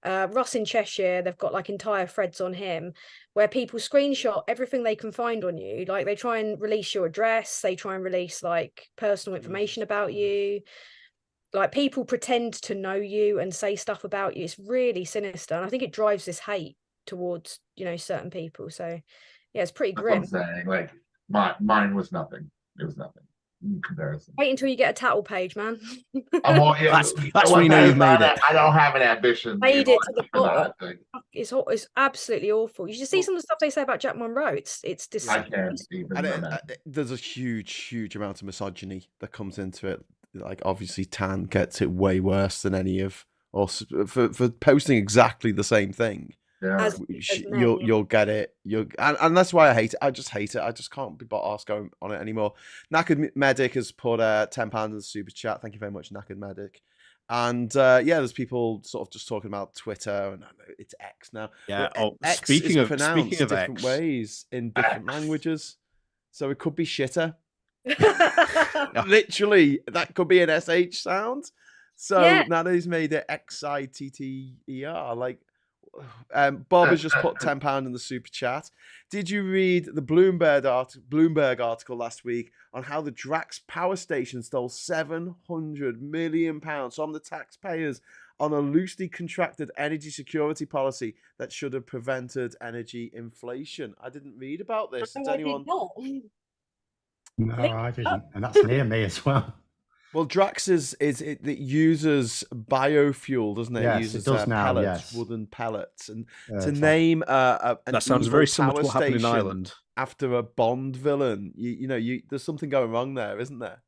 Speaker 5: Ross in Cheshire, they've got like entire threads on him where people screenshot everything they can find on you. Like, they try and release your address, they try and release like personal information about you. Like, people pretend to know you and say stuff about you. It's really sinister, and I think it drives this hate towards, you know, certain people. So yeah, it's pretty grim.
Speaker 4: That's what I'm saying. Like mine was nothing. It was nothing in comparison.
Speaker 5: Wait until you get a Tattle page, man.
Speaker 2: That's when you know you've made it.
Speaker 4: I don't have an ambition.
Speaker 5: Made it to the bottom. It's absolutely awful. You should see some of the stuff they say about Jack Monroe. It's disgusting.
Speaker 4: I can't even.
Speaker 1: There's a huge amount of misogyny that comes into it. Like, obviously Tan gets it way worse than any of us for posting exactly the same thing.
Speaker 4: Yeah.
Speaker 1: You'll get it. And that's why I hate it. I just hate it. I just can't be asked going on it anymore. Knackered Medic has put £10 in the super chat. Thank you very much, Knackered Medic. And there's people sort of just talking about Twitter, and it's X now.
Speaker 2: Yeah.
Speaker 1: X
Speaker 2: speaking
Speaker 1: is
Speaker 2: of
Speaker 1: different
Speaker 2: X,
Speaker 1: ways in different languages, so it could be shitter. Literally, that could be an SH sound. So now that he's made it XITTER, like. Bob has just put £10 in the super chat. Did you read the Bloomberg article last week on how the Drax power station stole £700 million from the taxpayers on a loosely contracted energy security policy that should have prevented energy inflation? I didn't read about this. Did anyone?
Speaker 3: No, I didn't, and that's near me as well.
Speaker 1: Well, Drax it uses biofuel, doesn't it?
Speaker 3: Yes,
Speaker 1: it uses
Speaker 3: it does now,
Speaker 1: pellets,
Speaker 3: yes.
Speaker 1: wooden pellets, and to name an
Speaker 2: that sounds very similar to what happened in
Speaker 1: station
Speaker 2: Ireland
Speaker 1: after a Bond villain. You know, there's something going wrong there, isn't there?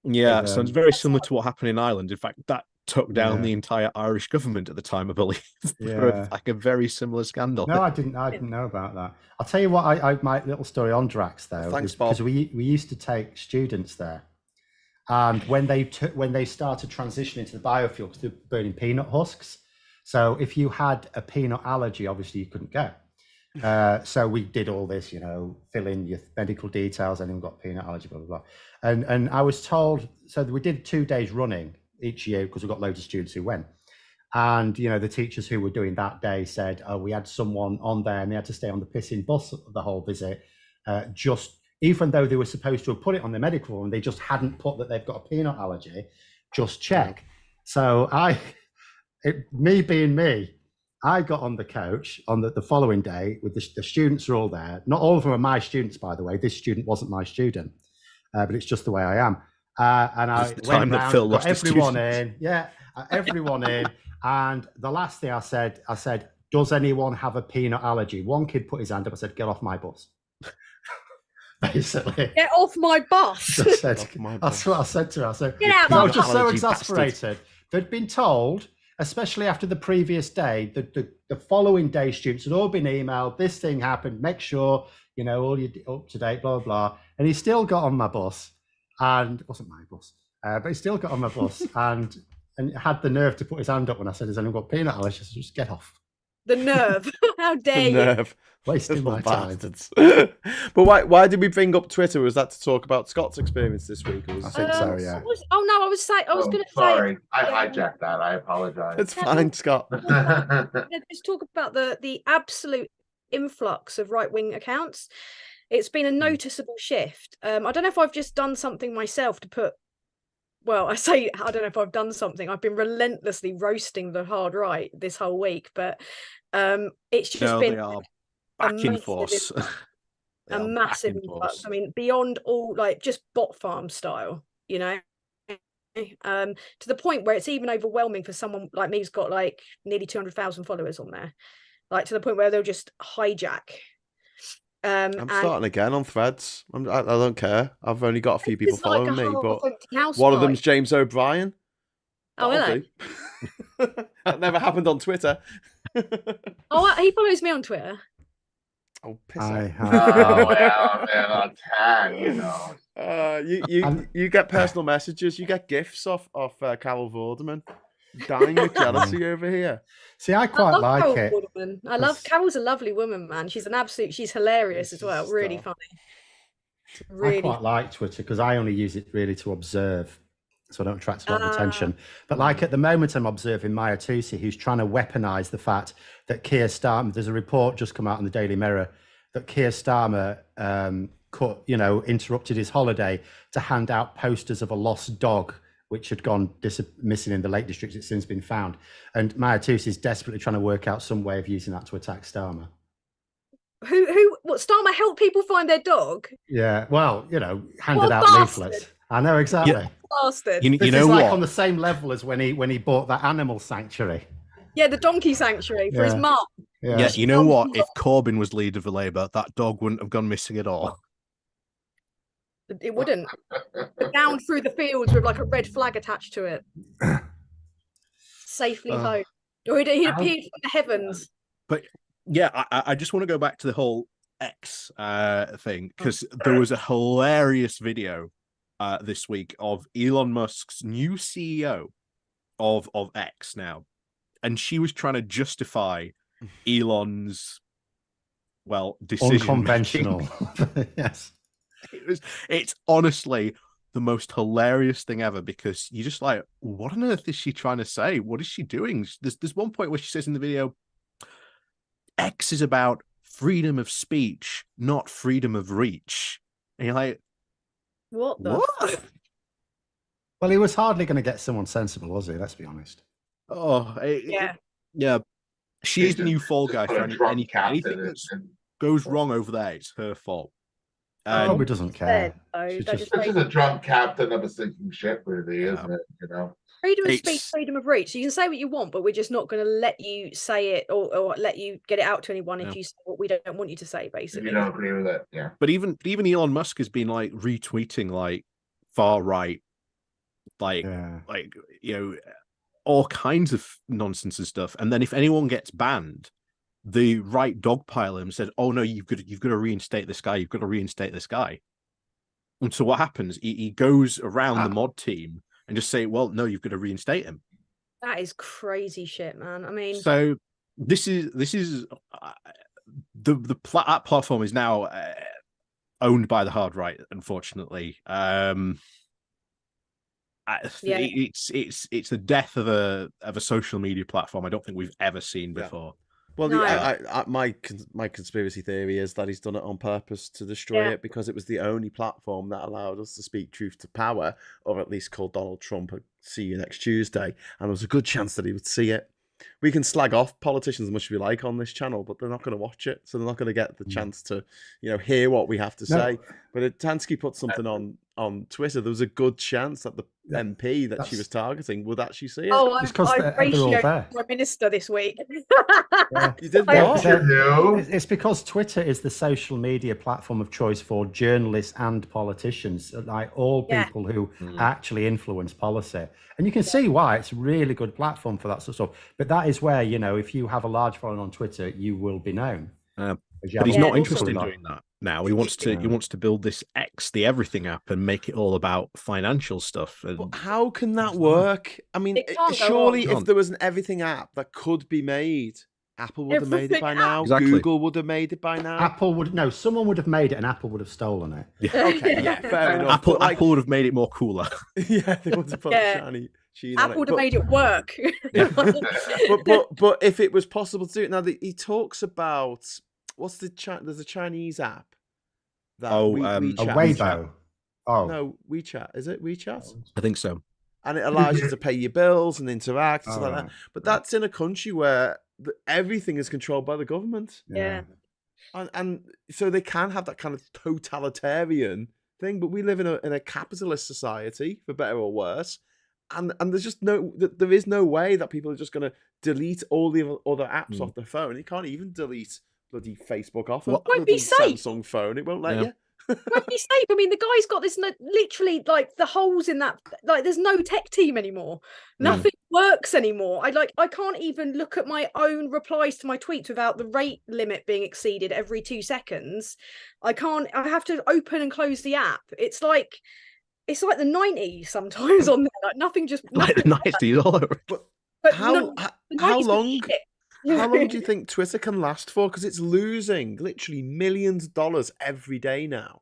Speaker 2: Yeah, it sounds very similar to what happened in Ireland. In fact, that took down the entire Irish government at the time, I believe, for like a very similar scandal.
Speaker 3: No, I didn't know about that. I'll tell you what, I my little story on Drax though.
Speaker 1: Thanks, Bob.
Speaker 3: Because we used to take students there. And when they started transitioning to the biofuel, because they're burning peanut husks, so if you had a peanut allergy, obviously you couldn't go. So we did all this, fill in your medical details, anyone got peanut allergy, blah, blah, blah. And I was told, so we did 2 days running each year because we've got loads of students who went. And, the teachers who were doing that day said, oh, we had someone on there and they had to stay on the pissing bus the whole visit, just even though they were supposed to have put it on the medical and they just hadn't put that they've got a peanut allergy, just check. So me being me, I got on the coach on the following day with the students are all there. Not all of them are my students, by the way. This student wasn't my student, but it's just the way I am. And I went around, got everyone in. Yeah, everyone in. And the last thing I said, does anyone have a peanut allergy? One kid put his hand up. I said, get off my bus. Basically.
Speaker 5: Get off my bus.
Speaker 3: That's what I said to her. I said,
Speaker 5: get out
Speaker 3: I was just so exasperated. They'd been told, especially after the previous day, the following day students had all been emailed, this thing happened, make sure, all you're up to date, blah, blah. And he still got on my bus, and it wasn't my bus, but he still got on my bus and had the nerve to put his hand up when I said, has anyone got peanut allergy? I said, just get off.
Speaker 5: The nerve. How dare you?
Speaker 3: Wasting my time.
Speaker 1: But why did we bring up Twitter? Was that to talk about Scott's experience this week? I
Speaker 3: think so, yeah.
Speaker 5: I was going to say.
Speaker 4: Sorry, I hijacked that. I apologize.
Speaker 1: It's fine, Scott.
Speaker 5: Let's talk about the absolute influx of right-wing accounts. It's been a noticeable shift. I don't know if I've just done something myself to put. Well, I don't know if I've done something. I've been relentlessly roasting the hard right this whole week, but it's just been.
Speaker 2: They are back in force.
Speaker 5: A massive influx. I mean, beyond all, like, just bot farm style, to the point where it's even overwhelming for someone like me who's got like nearly 200,000 followers on there, like to the point where they'll just hijack.
Speaker 1: I'm starting again on Threads. I don't care. I've only got a few people following me, but one of them's James O'Brien.
Speaker 5: Oh, really?
Speaker 1: That never happened on Twitter.
Speaker 5: Oh, he follows me on Twitter.
Speaker 1: Oh, piss off.
Speaker 4: Oh, yeah, man, on tag,
Speaker 1: you get personal messages. You get gifts off Carol Vorderman. Dying with jealousy over here.
Speaker 3: See, I quite like
Speaker 5: Carol
Speaker 3: it.
Speaker 5: Vorderman. I love Carol's a lovely woman, man. She's she's hilarious as well. Really funny.
Speaker 3: Really, I quite like Twitter because I only use it really to observe, so I don't attract a lot of attention. But like at the moment, I'm observing Maya Tusi, who's trying to weaponize the fact that Keir Starmer. There's a report just come out in the Daily Mirror that Keir Starmer interrupted his holiday to hand out posters of a lost dog which had gone missing in the Lake District. It's since been found. And Maya Tusi is desperately trying to work out some way of using that to attack Starmer.
Speaker 5: What, Starmer helped people find their dog?
Speaker 3: Yeah, well, handed out leaflets. I know, exactly.
Speaker 5: Yeah. Bastard.
Speaker 2: You know what?
Speaker 3: Like on the same level as when he bought that animal sanctuary.
Speaker 5: Yeah, the donkey sanctuary for his mum.
Speaker 2: Yeah, you know what? If Corbyn was leader of Labour, that dog wouldn't have gone missing at all.
Speaker 5: It wouldn't. Down through the fields with like a red flag attached to it. Safely home. Or he appeared from the heavens.
Speaker 2: But yeah, I just want to go back to the whole X thing, because there was a hilarious video this week of Elon Musk's new CEO of X now. And she was trying to justify Elon's, decision.
Speaker 3: Unconventional. Yes.
Speaker 2: It's honestly the most hilarious thing ever, because you're just like, what on earth is she trying to say? What is she doing? There's one point where she says in the video, X is about freedom of speech, not freedom of reach. And you're like,
Speaker 5: what?
Speaker 3: Well, he was hardly going to get someone sensible, was he? Let's be honest.
Speaker 5: Yeah.
Speaker 2: She is the new fall guy for anything that goes wrong over there. It's her fault.
Speaker 3: Probably doesn't care.
Speaker 4: This is a drunk captain of a sinking ship, really, isn't it?
Speaker 5: Freedom of speech, freedom of reach. So you can say what you want, but we're just not going to let you say it or let you get it out to anyone if you say what we don't want you to say, basically.
Speaker 4: If you don't agree with it, yeah.
Speaker 2: But even Elon Musk has been like retweeting like far right, all kinds of nonsense and stuff. And then if anyone gets banned, the right dogpile him, said, "Oh no, you've got to reinstate this guy. You've got to reinstate this guy." And so what happens? He goes around the mod team and just say, "Well, no, you've got to reinstate him." That
Speaker 5: is crazy shit, man. I mean,
Speaker 2: so this is that platform is now owned by the hard right, unfortunately. It's the death of a social media platform I don't think we've ever seen before.
Speaker 1: Well,
Speaker 5: No.
Speaker 1: my conspiracy theory is that he's done it on purpose to destroy it, because it was the only platform that allowed us to speak truth to power, or at least call Donald Trump a "see you next Tuesday," and there was a good chance that he would see it. We can slag off politicians as much as we like on this channel, but they're not going to watch it, so they're not going to get the chance to, hear what we have to say. But if Tansky put something on Twitter, there was a good chance that the MP that she was targeting would actually see it.
Speaker 5: Oh,
Speaker 3: It's 'cause
Speaker 5: I
Speaker 3: they're all
Speaker 5: ratioed
Speaker 3: there.
Speaker 5: Prime Minister this week.
Speaker 1: You did
Speaker 5: I-
Speaker 1: what?
Speaker 3: It's because Twitter is the social media platform of choice for journalists and politicians, like all people who actually influence policy. And you can see why it's a really good platform for that sort of stuff. But that is where, if you have a large following on Twitter, you will be known.
Speaker 2: But he's not interested in doing that now. He wants to build this X, the everything app, and make it all about financial stuff. And
Speaker 1: But how can that work? I mean,
Speaker 5: It can't go
Speaker 1: surely
Speaker 5: on.
Speaker 1: if there was an everything app that could be made, Apple would have made it
Speaker 5: Everything
Speaker 1: by
Speaker 5: app.
Speaker 1: now.
Speaker 2: Exactly.
Speaker 1: Google would have made it by now.
Speaker 3: Someone would have made it and Apple would have stolen it.
Speaker 1: Okay, yeah, fair enough.
Speaker 2: Apple,
Speaker 1: But, like,
Speaker 2: Apple would have made it more cooler.
Speaker 1: yeah, they would have put shiny sheen on it.
Speaker 5: Apple would have
Speaker 1: But-
Speaker 5: made it work.
Speaker 1: but if it was possible to do it now, he talks about there's a Chinese app that WeChat.
Speaker 3: Weibo. Oh,
Speaker 1: No, WeChat. Is it WeChat?
Speaker 2: I think so.
Speaker 1: And it allows you to pay your bills and interact and stuff like
Speaker 3: right.
Speaker 1: that. But that's in a country where everything is controlled by the government.
Speaker 5: Yeah.
Speaker 1: And so they can have that kind of totalitarian thing, but we live in a capitalist society, for better or worse. And there's just there is no way that people are just going to delete all the other apps off their phone. You can't even delete bloody Facebook off a
Speaker 5: Won't
Speaker 1: bloody
Speaker 5: be safe.
Speaker 1: Samsung phone. It won't let you.
Speaker 5: Won't be safe. I mean, the guy's got this literally like the holes in that. Like, there's no tech team anymore. Nothing works anymore. I can't even look at my own replies to my tweets without the rate limit being exceeded every 2 seconds. I can't. I have to open and close the app. It's like the 90s sometimes on there. Like nothing just
Speaker 2: Like the 90s all over.
Speaker 5: But
Speaker 1: How
Speaker 5: the 90s
Speaker 1: how
Speaker 5: was
Speaker 1: long?
Speaker 5: shit.
Speaker 1: How long do you think Twitter can last for? Because it's losing literally millions of dollars every day now.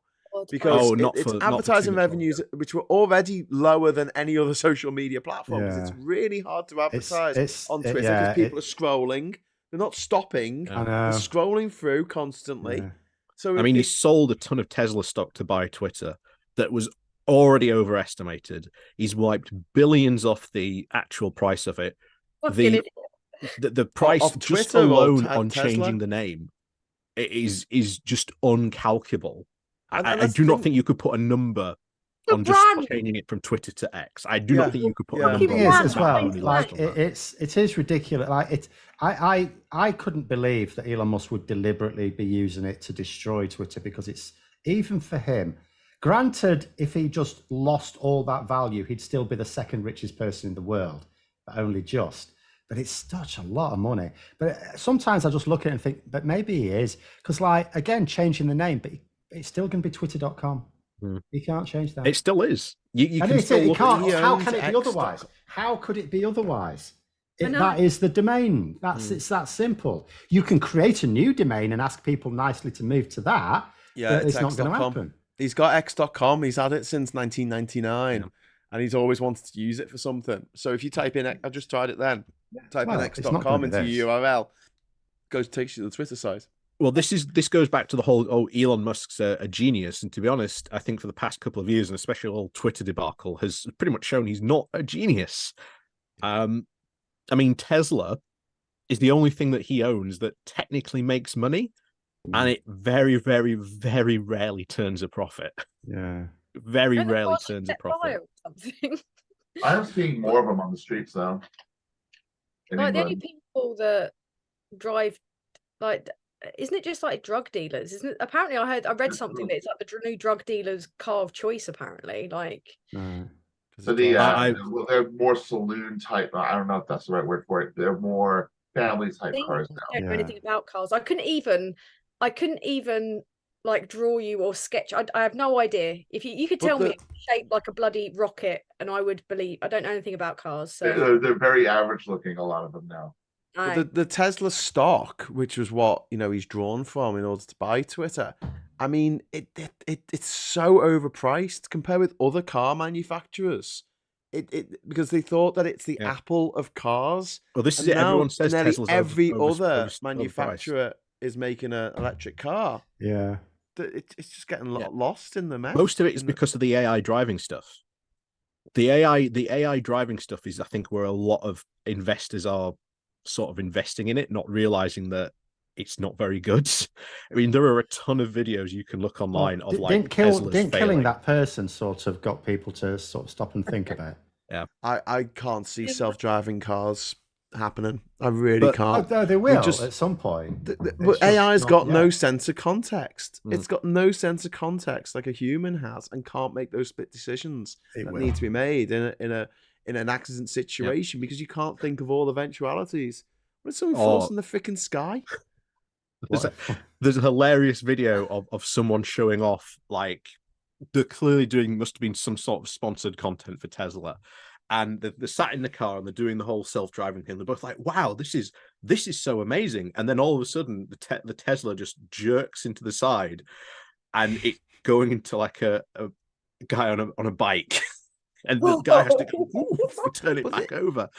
Speaker 1: Because it's advertising revenues, which were already lower than any other social media platform. Because it's really hard to advertise on Twitter because people are scrolling. They're not stopping. They're scrolling through constantly.
Speaker 3: Yeah.
Speaker 1: So
Speaker 2: I mean, he sold a ton of Tesla stock to buy Twitter that was already overestimated. He's wiped billions off the actual price of it. The price
Speaker 1: Off
Speaker 2: just
Speaker 1: Twitter
Speaker 2: alone
Speaker 1: or
Speaker 2: on
Speaker 1: Tesla?
Speaker 2: changing the name is just uncalculable.
Speaker 1: And
Speaker 2: I
Speaker 1: that's
Speaker 2: do
Speaker 1: the
Speaker 2: not
Speaker 1: thing-
Speaker 2: think you could put a number
Speaker 5: The
Speaker 2: on just
Speaker 5: brand.
Speaker 2: changing it from Twitter to X. I do not think you could put a
Speaker 1: Yeah.
Speaker 2: number
Speaker 3: thing
Speaker 2: on
Speaker 3: is
Speaker 2: that.
Speaker 3: as well,
Speaker 2: Only
Speaker 3: like
Speaker 2: last on that.
Speaker 3: it is ridiculous. Like I couldn't believe that Elon Musk would deliberately be using it to destroy Twitter, because it's, even for him, granted, if he just lost all that value, he'd still be the second richest person in the world, but only just. But it's such a lot of money. But sometimes I just look at it and think, but maybe he is, because, like, again, changing the name, but it's still going to be twitter.com. You can't change that.
Speaker 2: It still is. You
Speaker 3: And
Speaker 2: can
Speaker 3: it's,
Speaker 2: still
Speaker 3: it
Speaker 2: look
Speaker 3: can't.
Speaker 1: he
Speaker 3: How
Speaker 1: owns
Speaker 3: can it be
Speaker 1: X
Speaker 3: otherwise?
Speaker 1: dot-
Speaker 3: How could it be otherwise?
Speaker 5: I know.
Speaker 3: That is the domain. It's that simple. You can create a new domain and ask people nicely to move to that.
Speaker 1: Yeah,
Speaker 3: but it's not going to
Speaker 1: X.com.
Speaker 3: happen.
Speaker 1: He's got X.com. He's had it since 1999. And he's always wanted to use it for something. So if you type in, I just tried it then. Type
Speaker 3: Well,
Speaker 1: in
Speaker 3: it's not
Speaker 1: X.com
Speaker 3: gonna
Speaker 1: into
Speaker 3: be this.
Speaker 1: your URL, takes you to the Twitter site.
Speaker 2: Well, this goes back to the whole Elon Musk's a genius, and to be honest, I think for the past couple of years, and especially the whole Twitter debacle, has pretty much shown he's not a genius. I mean, Tesla is the only thing that he owns that technically makes money, and it very, very, very rarely turns a profit.
Speaker 3: Yeah.
Speaker 2: Very
Speaker 5: Don't they
Speaker 2: rarely
Speaker 5: pass
Speaker 2: turns a
Speaker 5: jet fire
Speaker 2: profit.
Speaker 5: or something?
Speaker 4: I'm seeing more of them on the streets though. In
Speaker 5: Like the only
Speaker 4: England.
Speaker 5: people that drive, like, isn't it just like drug dealers? Isn't it? Apparently, I read something that it's like the new drug dealer's car of choice. Apparently, like,
Speaker 4: So well, they're more saloon type. I don't know if that's the right word for it. They're more family type cars now.
Speaker 5: I don't know anything about cars. I couldn't even like draw you or sketch. I have no idea. If you could tell me it's shaped like a bloody rocket, and I would believe. I don't know anything about cars, so
Speaker 4: They're very average looking. A lot of them now.
Speaker 1: But
Speaker 5: No.
Speaker 1: the Tesla stock, which was what he's drawn from in order to buy Twitter, I mean, it's so overpriced compared with other car manufacturers. Because they thought that it's the
Speaker 2: Yeah.
Speaker 1: Apple of cars,
Speaker 2: Well, this is
Speaker 1: and
Speaker 2: it.
Speaker 1: now
Speaker 2: Everyone says
Speaker 1: nearly
Speaker 2: Tesla's
Speaker 1: every other
Speaker 2: overpriced.
Speaker 1: manufacturer is making an electric car.
Speaker 3: Yeah.
Speaker 1: It's just getting
Speaker 2: Yeah.
Speaker 1: lost in the mess.
Speaker 2: Most of it is because of the AI driving stuff. The AI driving stuff is, I think, where a lot of investors are sort of investing in it, not realizing that it's not very good. I mean, there are a ton of videos you can look online of like Tesla's
Speaker 3: didn't killing
Speaker 2: failing.
Speaker 3: that person sort of got people to sort of stop and think about it?
Speaker 2: Yeah,
Speaker 1: I can't see self-driving cars happening. I really can't.
Speaker 3: Oh, they will
Speaker 1: just-
Speaker 3: at some point.
Speaker 1: But AI's got no
Speaker 3: yet.
Speaker 1: sense of context. It's got no sense of context like a human has, and can't make those split decisions that need to be made in an accident situation because you can't think of all eventualities. What if someone falls from the freaking sky?
Speaker 2: There's a hilarious video of someone showing off, like, they're clearly must have been some sort of sponsored content for Tesla, and they're sat in the car and they're doing the whole self-driving thing. They're both like, wow, this is so amazing. And then all of a sudden the Tesla just jerks into the side, and it going into like a guy on a bike, and the guy has to go, turn it back over.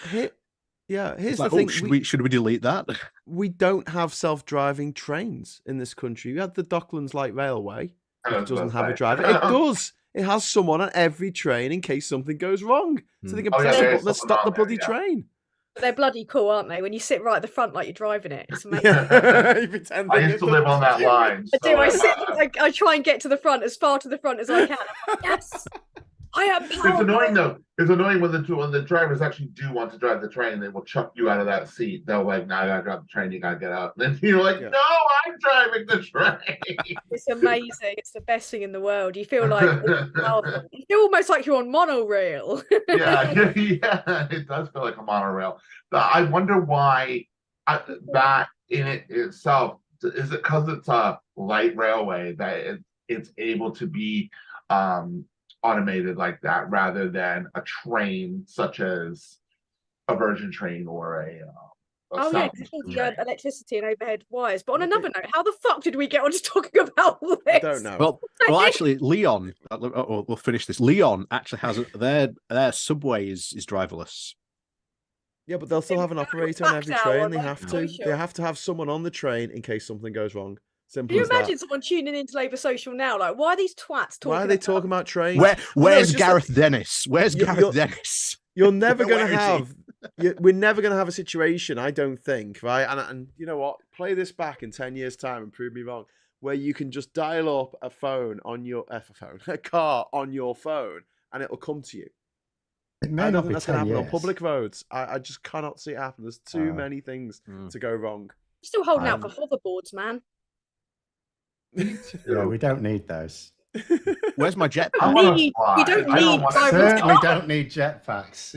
Speaker 1: Here's
Speaker 2: like,
Speaker 1: the thing.
Speaker 2: Should we delete that?
Speaker 1: We don't have self-driving trains in this country. We had the Docklands Light Railway, which doesn't have a driver. It does. It has someone on every train in case something goes wrong, so they can press a button to stop the bloody train.
Speaker 5: They're bloody cool, aren't they? When you sit right at the front like you're driving it. It's amazing.
Speaker 1: I
Speaker 4: used to live on that line.
Speaker 5: I do. I try and get to the front, as far to the front as I can. Yes, I am powerful.
Speaker 4: It's annoying though. It's annoying when the drivers actually do want to drive the train. They will chuck you out of that seat. They'll like, "Now I gotta drive the train. You gotta get out." And then you're like, "No, I'm driving the train."
Speaker 5: It's amazing. It's the best thing in the world. You feel like you feel almost like you're on monorail.
Speaker 4: yeah, it does feel like a monorail. I wonder why that in it itself, is it because it's a light railway that it's able to be automated like that rather than a train such as a Virgin train or a
Speaker 5: yeah, because electricity and overhead wires. But on another note, how the fuck did we get on to talking about all this?
Speaker 1: I don't know.
Speaker 2: Well, actually, Leon. We'll finish this. Leon actually has their subway is driverless.
Speaker 1: Yeah, but they'll still have an operator on every train. They have to. They have to have someone on the train in case something goes wrong. Simple
Speaker 5: Can you
Speaker 1: as that.
Speaker 5: imagine someone tuning into Labour Social now? Like, why are these twats talking?
Speaker 1: Why are they talking about trains?
Speaker 2: Where's Gareth Dennis? Where's Gareth Dennis?
Speaker 1: You're never going to have. We're never going to have a situation, I don't think, right? And you know what? Play this back in 10 years' time and prove me wrong. Where you can just dial up a phone on your a car on your phone, and it'll come to you.
Speaker 3: It may
Speaker 1: I
Speaker 3: not
Speaker 1: don't think
Speaker 3: be
Speaker 1: that's going to
Speaker 3: 10
Speaker 1: happen
Speaker 3: years.
Speaker 1: on public roads. I just cannot see it happen. There's too many things to go wrong.
Speaker 5: I'm still holding out for hoverboards, man.
Speaker 3: Yeah, we don't need those.
Speaker 2: Where's my jetpack?
Speaker 5: You don't need.
Speaker 3: Certainly don't need jetpacks.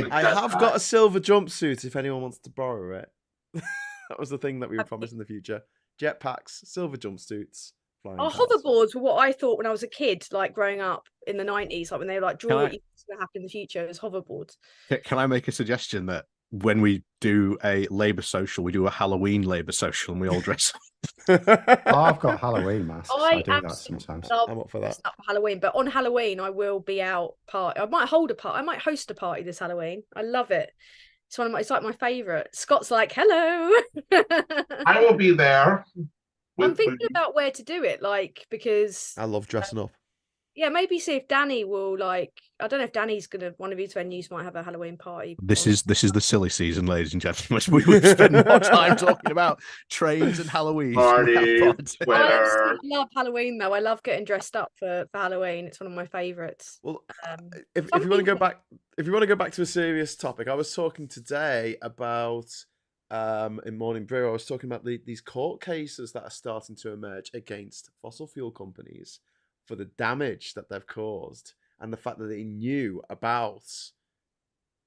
Speaker 1: I have got a silver jumpsuit if anyone wants to borrow it. That was the thing that we were promised in the future. Jetpacks, silver jumpsuits.
Speaker 5: Hoverboards were what I thought when I was a kid, like growing up in the 90s, like when they were like, draw what you think's going to happen in the future as hoverboards.
Speaker 2: Can I make a suggestion that when we do a Labour social, we do a Halloween Labour social and we all dress up?
Speaker 3: I've got Halloween masks. I do that sometimes.
Speaker 1: I'm up for that.
Speaker 5: Up for Halloween, but on Halloween I will be out party. I might host a party this Halloween. I love it. It's like my favourite. Scott's like, hello.
Speaker 4: I will be there.
Speaker 5: I'm thinking about where to do it, like, because
Speaker 1: I love dressing up.
Speaker 5: Yeah, maybe see if Danny will, like, I don't know if Danny's gonna, one of his venues might have a Halloween party.
Speaker 2: This is the silly season, ladies and gentlemen. We would spend more time talking about trains and Halloween.
Speaker 4: Party,
Speaker 5: I love Halloween though. I love getting dressed up for Halloween. It's one of my favourites.
Speaker 1: Well, if you want to go back to a serious topic, I was talking today about in Morning Brew. I was talking about these court cases that are starting to emerge against fossil fuel companies for the damage that they've caused and the fact that they knew about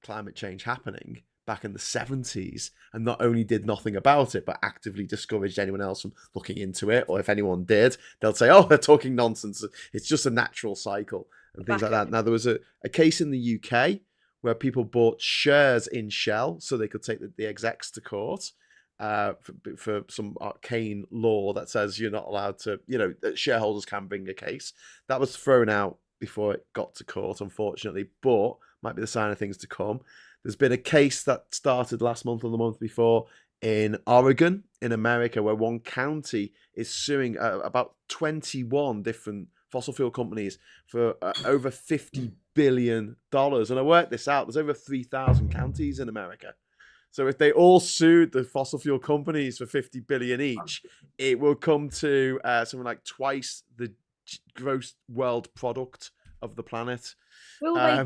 Speaker 1: climate change happening back in the 70s and not only did nothing about it, but actively discouraged anyone else from looking into it. Or if anyone did, they'll say, oh, they're talking nonsense. It's just a natural cycle and things like that. Now, there was a case in the UK where people bought shares in Shell so they could take the execs to court for some arcane law that says you're not allowed to, that shareholders can bring a case. That was thrown out before it got to court, unfortunately, but might be the sign of things to come. There's been a case that started last month or the month before in Oregon, in America, where one county is suing about 21 different fossil fuel companies for over $50 billion. And I worked this out. There's over 3,000 counties in America. So if they all sued the fossil fuel companies for $50 billion each, it will come to something like twice the gross world product of the planet.
Speaker 5: Will they?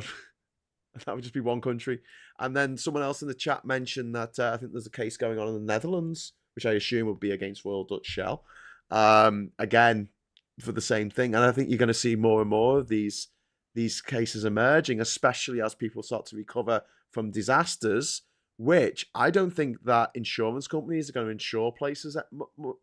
Speaker 1: That would just be one country. And then someone else in the chat mentioned that I think there's a case going on in the Netherlands, which I assume would be against Royal Dutch Shell. Again, for the same thing. And I think you're going to see more and more of these cases emerging, especially as people start to recover from disasters, which I don't think that insurance companies are going to insure places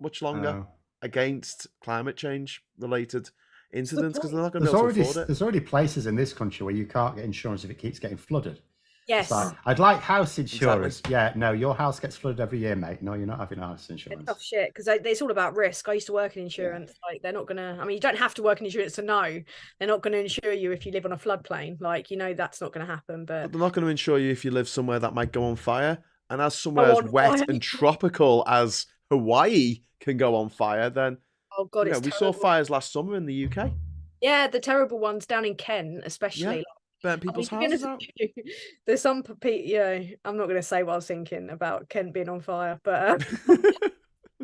Speaker 1: much longer against climate change related incidents, because they're not going to be able to afford it.
Speaker 3: There's already places in this country where you can't get insurance if it keeps getting flooded.
Speaker 5: Yes.
Speaker 3: So I'd like house insurance.
Speaker 1: Exactly.
Speaker 3: Yeah, no, your house gets flooded every year, mate. No, you're not having house insurance.
Speaker 5: It's tough shit, because it's all about risk. I used to work in insurance. Like, they're not gonna. I mean, you don't have to work in insurance to know they're not going to insure you if you live on a floodplain. Like, that's not going to happen. But
Speaker 1: they're not going to insure you if you live somewhere that might go on fire. And as somewhere as wet and tropical as Hawaii can go on fire, then
Speaker 5: oh god, it's
Speaker 1: we saw fires last summer in the UK.
Speaker 5: Yeah, the terrible ones down in Kent, especially.
Speaker 1: Yeah. Burnt people's houses out.
Speaker 5: There's some I'm not going to say what I was thinking about Kent being on fire, but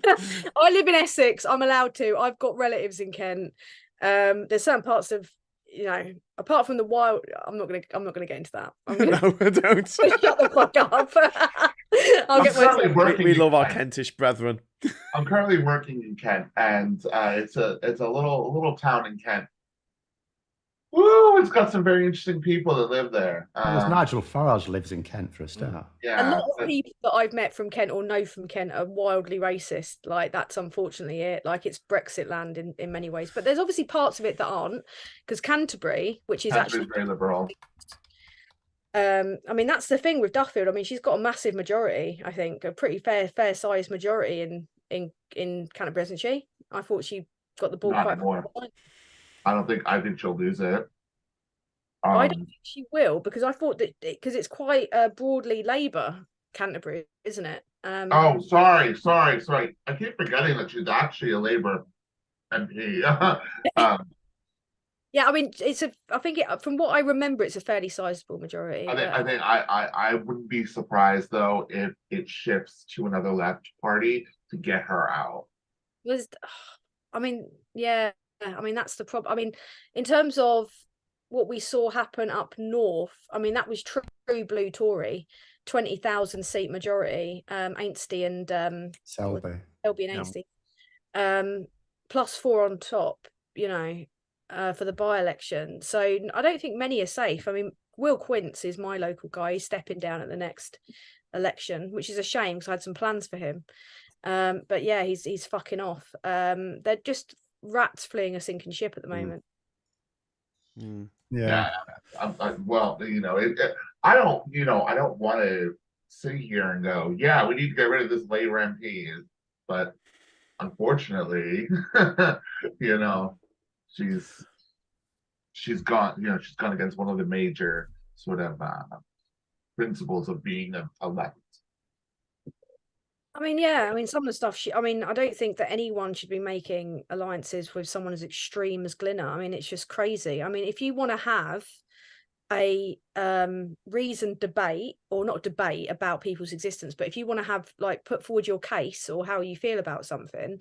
Speaker 5: I live in Essex. I'm allowed to. I've got relatives in Kent. There's certain parts of, apart from the wild. I'm not gonna get into that.
Speaker 1: No, don't.
Speaker 5: Shut the fuck up.
Speaker 1: We love our Kentish brethren.
Speaker 4: I'm currently working in Kent, and it's a little town in Kent. Woo! It's got some very interesting people that live there.
Speaker 3: Nigel Farage lives in Kent for a start.
Speaker 4: Yeah,
Speaker 5: a lot of people that I've met from Kent or know from Kent are wildly racist. Like, that's unfortunately it. Like, it's Brexit land in many ways. But there's obviously parts of it that aren't, because Canterbury, which is actually
Speaker 4: very liberal.
Speaker 5: I mean, that's the thing with Duffield. I mean, she's got a massive majority. I think a pretty fair sized majority in Canterbury, hasn't she? I thought she got the ball
Speaker 4: Not
Speaker 5: quite
Speaker 4: anymore. I think she'll lose it.
Speaker 5: I don't think she will, because I thought that because it's quite broadly Labour, Canterbury, isn't it?
Speaker 4: Oh, sorry. I keep forgetting that she's actually a Labour MP.
Speaker 5: Yeah, I mean, I think from what I remember, it's a fairly sizable majority.
Speaker 4: I wouldn't be surprised though if it shifts to another left party to get her out.
Speaker 5: I mean, yeah. I mean, that's the problem. I mean, in terms of what we saw happen up north, I mean, that was true blue Tory, 20,000 seat majority, Ainsty and
Speaker 3: Selby
Speaker 5: and Ainsty, +4 on top, for the by-election. So I don't think many are safe. I mean, Will Quince is my local guy. He's stepping down at the next election, which is a shame because I had some plans for him. But yeah, he's fucking off. They're just rats fleeing a sinking ship at the moment.
Speaker 3: Yeah.
Speaker 4: Well, I don't want to sit here and go, yeah, we need to get rid of this Labour MP, but unfortunately, she's gone against one of the major sort of principles of being elected.
Speaker 5: I mean, yeah, I mean, some of the stuff I don't think that anyone should be making alliances with someone as extreme as Glinner. I mean, it's just crazy. I mean, if you want to have a reasoned debate, or not debate about people's existence, but if you want to have, like, put forward your case or how you feel about something,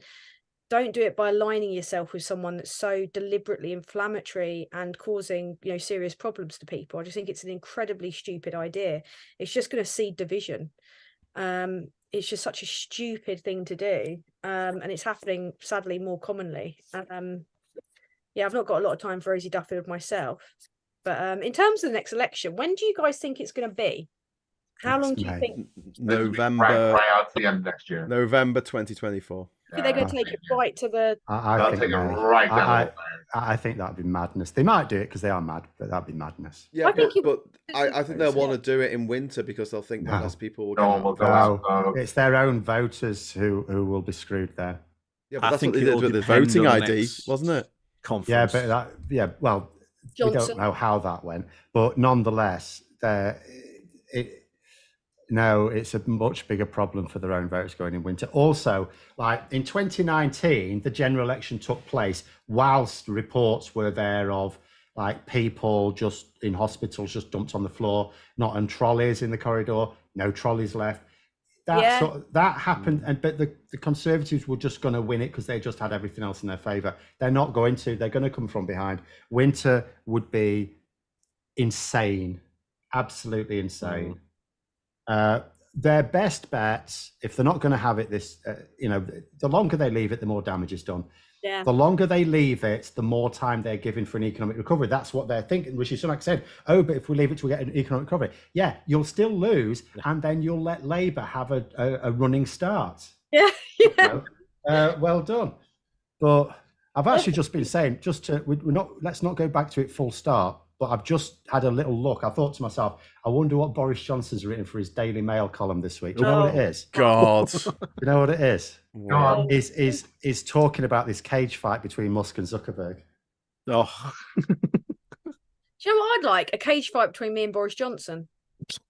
Speaker 5: don't do it by aligning yourself with someone that's so deliberately inflammatory and causing, serious problems to people. I just think it's an incredibly stupid idea. It's just going to seed division. It's just such a stupid thing to do, and it's happening sadly more commonly. Yeah, I've not got a lot of time for Rosie Duffield myself, but in terms of the next election, when do you guys think it's going to be? How long
Speaker 3: Next
Speaker 5: do you
Speaker 3: May.
Speaker 5: think
Speaker 1: November,
Speaker 4: right out to the end of next year.
Speaker 1: November 2024.
Speaker 5: they're going to take it right to the?
Speaker 3: I
Speaker 4: They'll
Speaker 3: think
Speaker 4: take it
Speaker 3: May.
Speaker 4: right down the wire.
Speaker 3: I think that'd be madness. They might do it because they are mad, but that'd be madness.
Speaker 1: Yeah,
Speaker 5: I think
Speaker 1: but I think they'll
Speaker 3: Yeah.
Speaker 1: want to do it in winter because they'll think that
Speaker 3: No.
Speaker 1: less people will
Speaker 4: No
Speaker 1: get
Speaker 4: one will
Speaker 1: out.
Speaker 4: go out.
Speaker 3: No,
Speaker 4: vote.
Speaker 3: it's their own voters who will be screwed there.
Speaker 1: Yeah,
Speaker 2: I
Speaker 1: but that's what
Speaker 2: think
Speaker 1: they did
Speaker 2: it'll
Speaker 1: with the
Speaker 2: depend
Speaker 1: voting
Speaker 2: on the
Speaker 1: ID,
Speaker 2: next
Speaker 1: wasn't it?
Speaker 2: Conference.
Speaker 3: Yeah, but well, we
Speaker 5: Johnson.
Speaker 3: don't know how that went, but nonetheless, no, it's a much bigger problem for their own voters going in winter. Also, like in 2019, the general election took place whilst reports were there of like people just in hospitals, just dumped on the floor, not on trolleys in the corridor, no trolleys left. That happened, but the Conservatives were just going to win it because they just had everything else in their favour. They're not going to. They're going to come from behind. Winter would be insane, absolutely insane. Their best bets, if they're not going to have it the longer they leave it, the more damage is done.
Speaker 5: Yeah.
Speaker 3: The longer they leave it, the more time they're giving for an economic recovery. That's what they're thinking. Rishi Sunak said, "Oh, but if we leave it to get an economic recovery, yeah, you'll still lose, and then you'll let Labour have a running start."
Speaker 5: Yeah.
Speaker 3: You know? Well done. But I've actually just been saying, let's not go back to it full start. But I've just had a little look. I thought to myself, I wonder what Boris Johnson's written for his Daily Mail column this week. Do you know what it is?
Speaker 1: God.
Speaker 3: Do you know what it is?
Speaker 1: Wow.
Speaker 3: Is talking about this cage fight between Musk and Zuckerberg.
Speaker 2: Oh,
Speaker 5: Do you know what I'd like? A cage fight between me and Boris Johnson.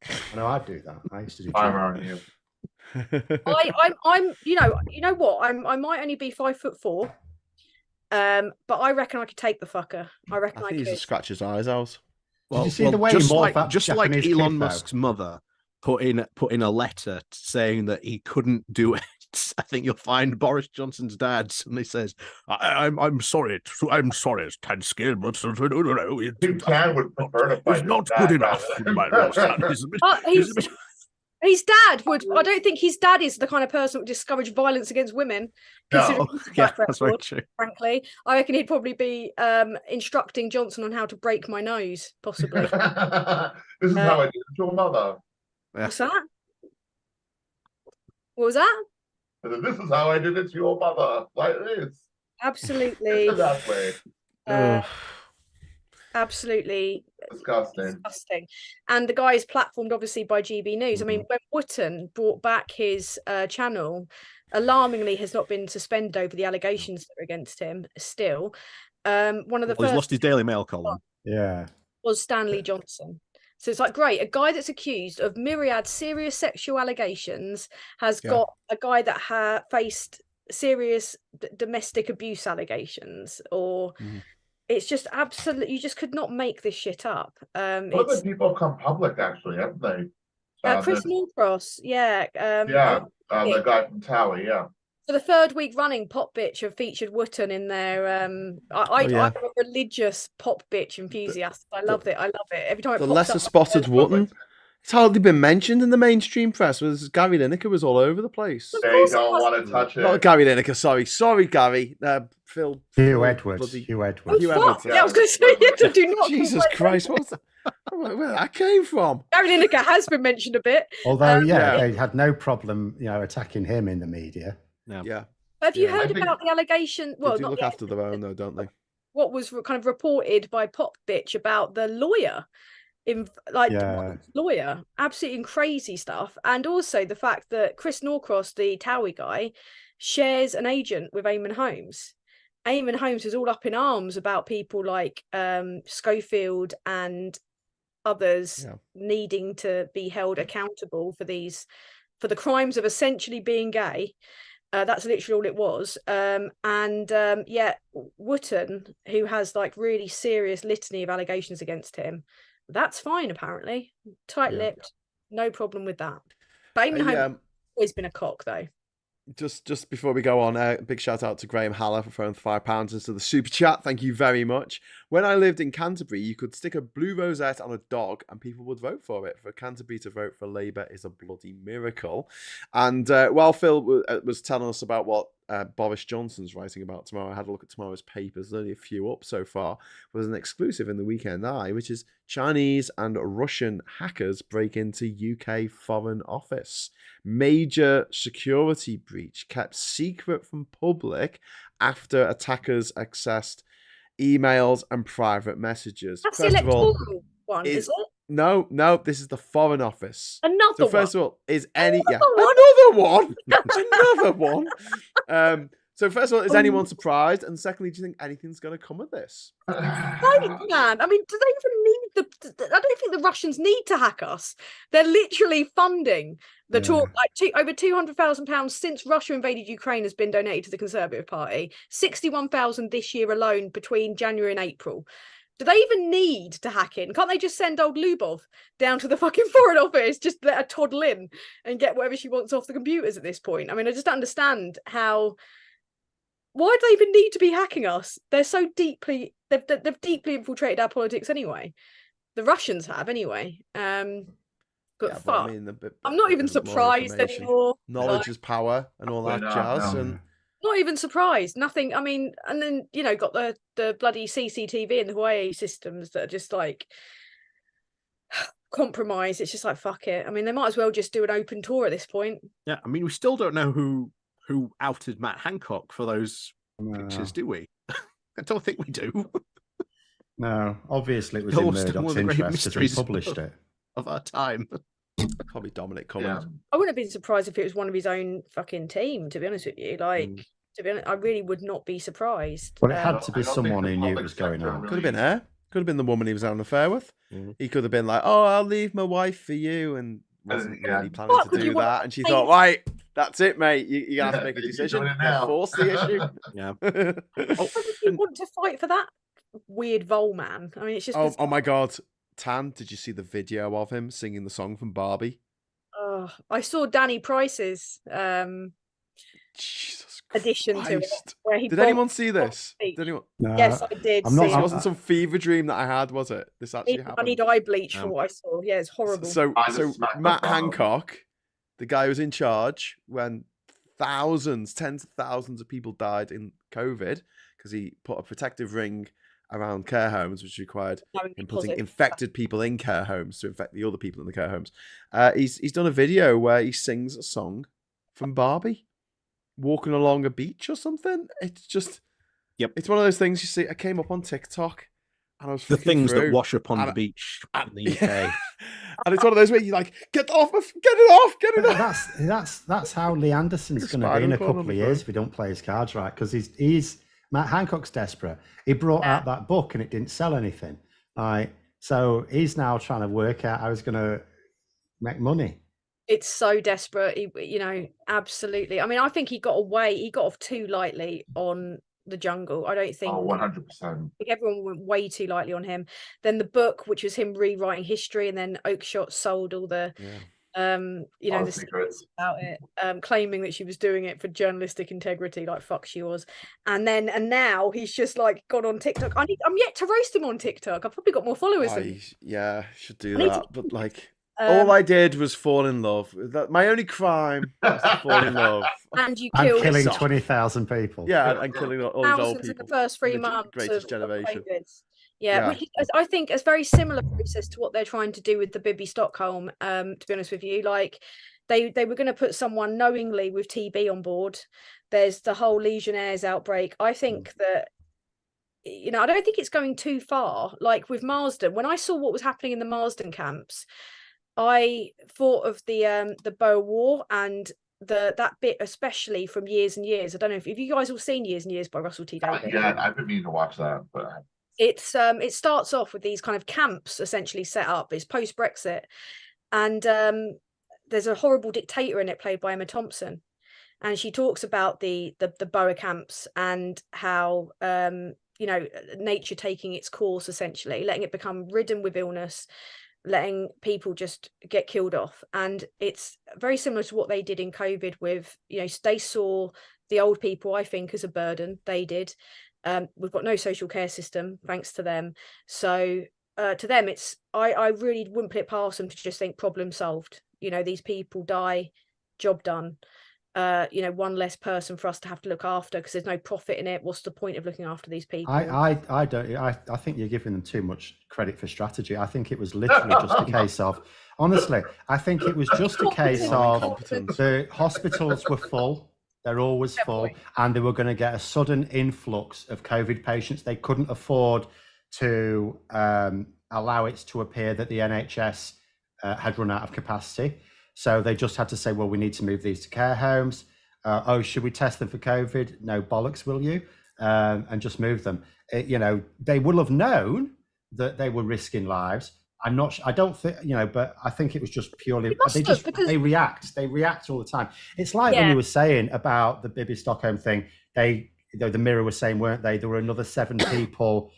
Speaker 3: I know I'd do that. I used to do
Speaker 4: I'm
Speaker 3: that.
Speaker 4: around you.
Speaker 5: I'm you know what? I might only be 5'4", but I reckon I could take the fucker. I reckon
Speaker 1: I
Speaker 5: I
Speaker 1: think he's
Speaker 5: could.
Speaker 1: just scratch his eyes out.
Speaker 3: Did you see the way he
Speaker 2: just
Speaker 3: morphed
Speaker 2: like
Speaker 3: that
Speaker 2: just like
Speaker 3: Japanese
Speaker 2: Elon
Speaker 3: kid, though?
Speaker 2: Musk's mother put in a letter saying that he couldn't do it. I think you'll find Boris Johnson's dad suddenly says, "I'm sorry, Tansky, but no,
Speaker 4: Big Cat would prefer to fight
Speaker 2: it's not
Speaker 4: his
Speaker 2: good
Speaker 4: dad
Speaker 2: enough."
Speaker 4: rather
Speaker 2: My
Speaker 4: than-
Speaker 2: little son. He's a bit-
Speaker 5: He's
Speaker 2: he's a bit-
Speaker 5: His dad would. I don't think his dad is the kind of person who would discourage violence against women. Considering
Speaker 4: No.
Speaker 5: his
Speaker 2: Yeah,
Speaker 5: track
Speaker 2: that's very
Speaker 5: record,
Speaker 2: true.
Speaker 5: frankly, I reckon he'd probably be instructing Johnson on how to break my nose, possibly.
Speaker 4: This is how I did it to your mother.
Speaker 5: What's that? What was that?
Speaker 4: I said, this is how I did it to your mother. Like this.
Speaker 5: Absolutely,
Speaker 4: That way.
Speaker 5: absolutely
Speaker 4: Disgusting.
Speaker 5: disgusting. And the guy is platformed obviously by GB News. I mean, when Wotton brought back his channel, alarmingly has not been suspended over the allegations that are against him still. One of the
Speaker 2: He's
Speaker 5: first
Speaker 2: lost his Daily Mail column.
Speaker 3: Yeah.
Speaker 5: was Stanley Johnson. So it's like, great, a guy that's accused of myriad serious sexual allegations has got a guy that faced serious domestic abuse allegations, or it's just absolutely, you just could not make this shit up.
Speaker 4: Other people have come public, actually, haven't they?
Speaker 5: Chris Norcross,
Speaker 4: the guy from Tower, yeah.
Speaker 5: For the third week running, Pop Bitch have featured Wotton in their. I'm a religious Pop Bitch enthusiast. I love it. Every time it
Speaker 1: The
Speaker 5: pops
Speaker 1: lesser
Speaker 5: up,
Speaker 1: spotted Wotton. It's hardly been mentioned in the mainstream press. Gary Lineker was all over the place.
Speaker 5: Of
Speaker 4: They
Speaker 5: course it
Speaker 4: don't
Speaker 5: was.
Speaker 4: want to touch it.
Speaker 1: Not Gary Lineker, sorry, Gary. Phil.
Speaker 3: Hugh Edwards.
Speaker 1: bloody-
Speaker 3: Hugh
Speaker 5: Oh,
Speaker 3: Edwards.
Speaker 1: Hugh
Speaker 5: fuck.
Speaker 1: Edwards,
Speaker 5: Yeah, I was going to say, do not.
Speaker 1: Jesus Christ, what's that? Where that came from?
Speaker 5: Gary Lineker has been mentioned a bit.
Speaker 3: Although,
Speaker 1: yeah.
Speaker 3: they had no problem, attacking him in the media.
Speaker 1: Yeah.
Speaker 5: Have you
Speaker 4: Yeah, I
Speaker 5: heard
Speaker 4: think-
Speaker 5: about the allegation?
Speaker 1: Well,
Speaker 5: Well,
Speaker 1: they do
Speaker 5: not
Speaker 1: look
Speaker 5: the-
Speaker 1: after their own, though, don't they?
Speaker 5: what was kind of reported by Pop Bitch about the lawyer, lawyer, absolutely crazy stuff, and also the fact that Chris Norcross, the Towie guy, shares an agent with Eamon Holmes. Eamon Holmes is all up in arms about people like Schofield and others needing to be held accountable for the crimes of essentially being gay. That's literally all it was. Wotton, who has like really serious litany of allegations against him, that's fine apparently. Tight-lipped, no problem with that. But Eamon Holmes has always been a cock, though.
Speaker 1: Just before we go on, big shout out to Graham Haller for throwing £5 into the super chat. Thank you very much. when I lived in Canterbury, you could stick a blue rosette on a dog and people would vote for it. For Canterbury to vote for Labour is a bloody miracle. And while Phil was telling us about what Boris Johnson's writing about tomorrow, I had a look at tomorrow's papers. There's only a few up so far. There's an exclusive in the Weekend Eye, which is Chinese and Russian hackers break into UK Foreign Office. Major security breach kept secret from public after attackers accessed emails and private messages.
Speaker 5: That's the electoral one, is it?
Speaker 1: No, this is the Foreign Office.
Speaker 5: Another
Speaker 1: so first
Speaker 5: one.
Speaker 1: of all, is any
Speaker 5: Another
Speaker 1: one? Another one. So first of all, is anyone surprised? And secondly, do you think anything's going to come of this?
Speaker 5: No, man. I mean, do they even need I don't think the Russians need to hack us. They're literally funding the talk. Like over £200,000 since Russia invaded Ukraine has been donated to the Conservative Party. 61,000 this year alone between January and April. Do they even need to hack in? Can't they just send old Lubov down to the fucking Foreign Office, just let her toddle in and get whatever she wants off the computers at this point? I mean, I just don't understand why do they even need to be hacking us? They're so deeply, they've deeply infiltrated our politics anyway. The Russians have anyway. But
Speaker 1: yeah,
Speaker 5: fuck, I mean, I'm not even surprised anymore.
Speaker 1: Knowledge is power and all that jazz.
Speaker 4: No.
Speaker 1: And
Speaker 5: not even surprised. Nothing. I mean, and then got the bloody CCTV and the Huawei systems that are just like compromised. It's just like fuck it. I mean, they might as well just do an open tour at this point.
Speaker 2: Yeah, I mean, we still don't know who outed Matt Hancock for those pictures, do we? I don't think we do.
Speaker 3: No, obviously it was in Murdoch's interest because he published it.
Speaker 2: Of our time.
Speaker 1: Probably Dominic Cummings.
Speaker 4: Yeah.
Speaker 5: I wouldn't have been surprised if it was one of his own fucking team, to be honest with you. Like, to be honest, I really would not be surprised.
Speaker 3: Well, it had to be someone who knew it was going on.
Speaker 1: Could have been her. Could have been the woman he was having an affair with. He could have been like, "Oh, I'll leave my wife for you," and wasn't really planning to do that. And she thought, "Right, that's it, mate. You're gonna have to make a decision. Force the issue."
Speaker 2: Yeah.
Speaker 5: Why would you want to fight for that weird vole man? I mean, it's just.
Speaker 1: Oh my God, Tan! Did you see the video of him singing the song from Barbie?
Speaker 5: Oh, I saw Danny Price's
Speaker 1: Jesus
Speaker 5: addition
Speaker 1: Christ.
Speaker 5: to it. Where he
Speaker 1: did anyone see this? Did anyone?
Speaker 3: No,
Speaker 5: Yes, I did.
Speaker 3: I'm not-
Speaker 1: It wasn't some fever dream that I had, was it? This actually happened.
Speaker 5: I need eye bleach for what I saw. Yeah, it's horrible.
Speaker 1: So Matt
Speaker 4: Barbie.
Speaker 1: Hancock, the guy who was in charge when tens of thousands of people died in COVID because he put a protective ring around care homes, which required him putting infected people in care homes to infect the other people in the care homes. He's done a video where he sings a song from Barbie, walking along a beach or something. It's just, it's one of those things you see. I came up on TikTok and I was
Speaker 2: the things
Speaker 1: through,
Speaker 2: that wash up on the beach in the UK.
Speaker 1: And it's one of those where you like, get it off, get it off.
Speaker 3: That's how Lee Anderson's going to be in a couple of years if we don't play his cards right, because he's Matt Hancock's desperate. He brought out that book and it didn't sell anything. So he's now trying to work out how he's going to make money.
Speaker 5: It's so desperate. Absolutely. I mean, I think he got off too lightly on the Jungle. I don't think
Speaker 4: 100%.
Speaker 5: I think everyone went way too lightly on him. Then the book, which was him rewriting history, and then Oakeshott sold all the the secrets about it, claiming that she was doing it for journalistic integrity, like fuck she was. And now he's just like gone on TikTok. I'm yet to roast him on TikTok. I've probably got more followers than him.
Speaker 1: Yeah, should do that. But like all I did was fall in love. My only crime was to fall in love.
Speaker 5: And you
Speaker 3: killed
Speaker 5: killing
Speaker 3: 20,000 people.
Speaker 1: Yeah, and killing all these old people
Speaker 5: in the first 3 months.
Speaker 1: Greatest generation.
Speaker 5: Yeah, which I think is very similar process to what they're trying to do with the Bibi Stockholm. To be honest with you, like they were going to put someone knowingly with TB on board. There's the whole Legionnaires outbreak. I think that I don't think it's going too far. Like with Marsden, when I saw what was happening in the Marsden camps, I thought of the Boer War and that bit, especially from Years and Years. I don't know if you guys all seen Years and Years by Russell T Davies.
Speaker 4: Yeah, I've been meaning to watch that, but
Speaker 5: it starts off with these kind of camps essentially set up. It's post Brexit, and there's a horrible dictator in it played by Emma Thompson, and she talks about the Boer camps and how nature taking its course, essentially letting it become ridden with illness, letting people just get killed off. And it's very similar to what they did in COVID with, they saw the old people, I think, as a burden. They did. We've got no social care system, thanks to them. So to them, it's I really wouldn't put it past them to just think problem solved. You know, these people die, job done. You know, one less person for us to have to look after because there's no profit in it. What's the point of looking after these people?
Speaker 3: I don't. I think you're giving them too much credit for strategy. I think it was literally just a case of, honestly, I think it was just a case of the hospitals were full. They're always full, and they were going to get a sudden influx of COVID patients. They couldn't afford to allow it to appear that the NHS had run out of capacity. So they just had to say, well, we need to move these to care homes. Oh, should we test them for COVID? No bollocks, will you? And just move them. You know, they will have known that they were risking lives. I'm not. I don't think. You know, but I think it was just purely. They react. They react all the time. It's like when you were saying about the Bibi Stockholm thing. The Mirror was saying, weren't they? There were another 7 people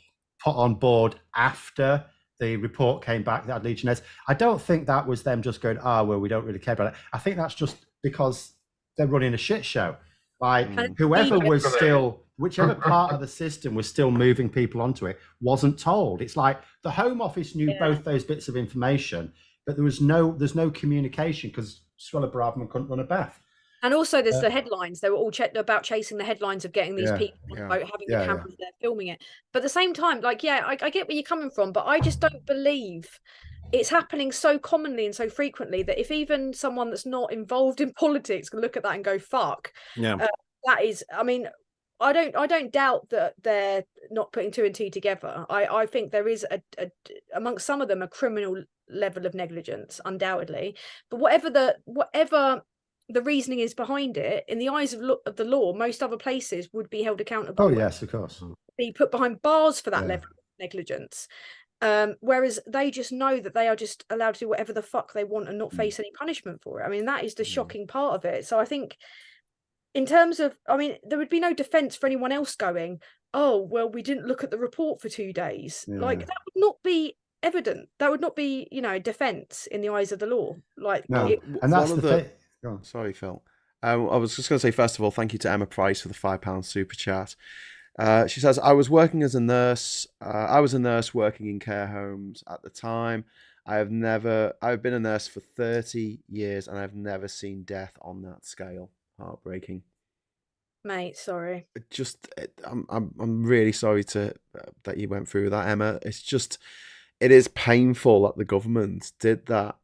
Speaker 3: put on board after the report came back that had Legionnaires. I don't think that was them just going, well, we don't really care about it. I think that's just because they're running a shit show. Like whoever was still, whichever part of the system was still moving people onto it wasn't told. It's like the Home Office knew both those bits of information, but there's no communication because Suella Braverman couldn't run a bath.
Speaker 5: And also there's the headlines. They were all about chasing the headlines of getting these people on the boat, having the cameras there filming it. But at the same time, like, I get where you're coming from, but I just don't believe it's happening so commonly and so frequently that if even someone that's not involved in politics can look at that and go, fuck, that is, I mean, I don't doubt that they're not putting 2 and 2 together. I think there is a amongst some of them a criminal level of negligence, undoubtedly. But whatever the reasoning is behind it, in the eyes of the law, most other places would be held accountable.
Speaker 3: Oh yes, of course.
Speaker 5: Be put behind bars for that level of negligence. Whereas they just know that they are just allowed to do whatever the fuck they want and not face any punishment for it. I mean, that is the shocking part of it. So I think in terms of, I mean, there would be no defense for anyone else going, oh, well, we didn't look at the report for 2 days. Like, that would not be evident. That would not be, defense in the eyes of the law. Like,
Speaker 3: no. And that's the thing.
Speaker 1: Sorry, Phil. I was just going to say, first of all, thank you to Emma Price for the £5 super chat. She says, I was working as a nurse. I was a nurse working in care homes at the time. I've been a nurse for 30 years and I've never seen death on that scale. Heartbreaking.
Speaker 5: Mate, sorry.
Speaker 1: I'm really sorry that you went through that, Emma. It is painful that the government did that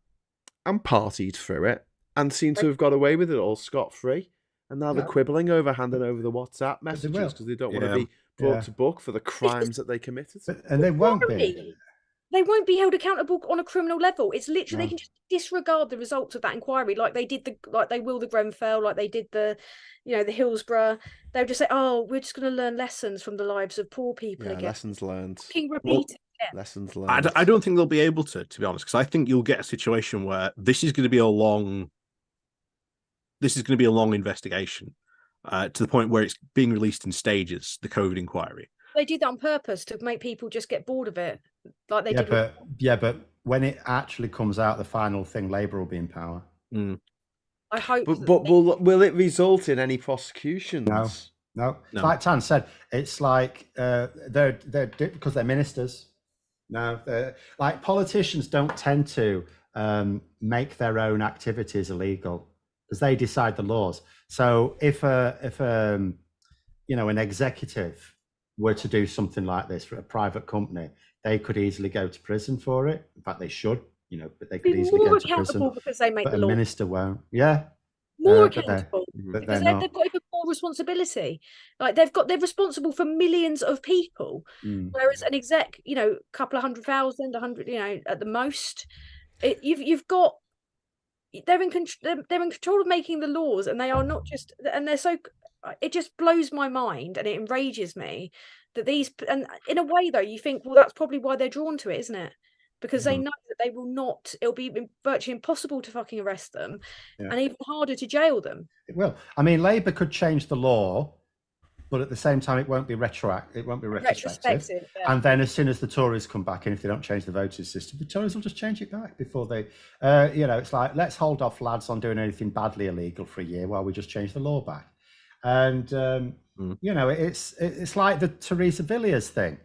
Speaker 1: and partied through it and seem to have got away with it all scot-free. And now they're quibbling over handing over the WhatsApp messages because they don't want to be brought to book for the crimes that they committed.
Speaker 3: And they won't be.
Speaker 5: They won't be held accountable on a criminal level. It's literally they can just disregard the results of that inquiry, like they did they will the Grenfell, like they did the Hillsborough. They'll just say, "Oh, we're just going to learn lessons from the lives of poor people again."
Speaker 1: Lessons learned. Lessons learned.
Speaker 2: I don't think they'll be able to be honest, because I think you'll get a situation where this is going to be a long investigation to the point where it's being released in stages. The COVID inquiry.
Speaker 5: They did that on purpose to make people just get bored of it, like they did.
Speaker 3: But when it actually comes out, the final thing, Labour will be in power.
Speaker 5: I hope.
Speaker 1: But will it result in any prosecutions?
Speaker 3: No. Like Tan said, it's like they're because they're ministers. No, like politicians don't tend to make their own activities illegal because they decide the laws. So if an executive were to do something like this for a private company, they could easily go to prison for it. In fact, they should, but they could easily go to prison.
Speaker 5: Because they make
Speaker 3: but
Speaker 5: the
Speaker 3: a
Speaker 5: law.
Speaker 3: Minister won't. Yeah.
Speaker 5: More accountable
Speaker 3: because
Speaker 5: they've got even more responsibility. Like they're responsible for millions of people, whereas an exec, a couple of 100,000, 100, at the most. You've got. They're in control of making the laws, and they are not just. And they're so. It just blows my mind, and it enrages me that these. And in a way, though, you think, well, that's probably why they're drawn to it, isn't it? Because they know that they will not. It'll be virtually impossible to fucking arrest them, and even harder to jail them.
Speaker 3: It will. I mean, Labour could change the law, but at the same time, it won't be retroactive. It won't be retrospective. And then, as soon as the Tories come back in, if they don't change the voting system, the Tories will just change it back before they. It's like, let's hold off lads on doing anything badly illegal for a year while we just change the law back. And You know, it's like the Teresa Villiers thing.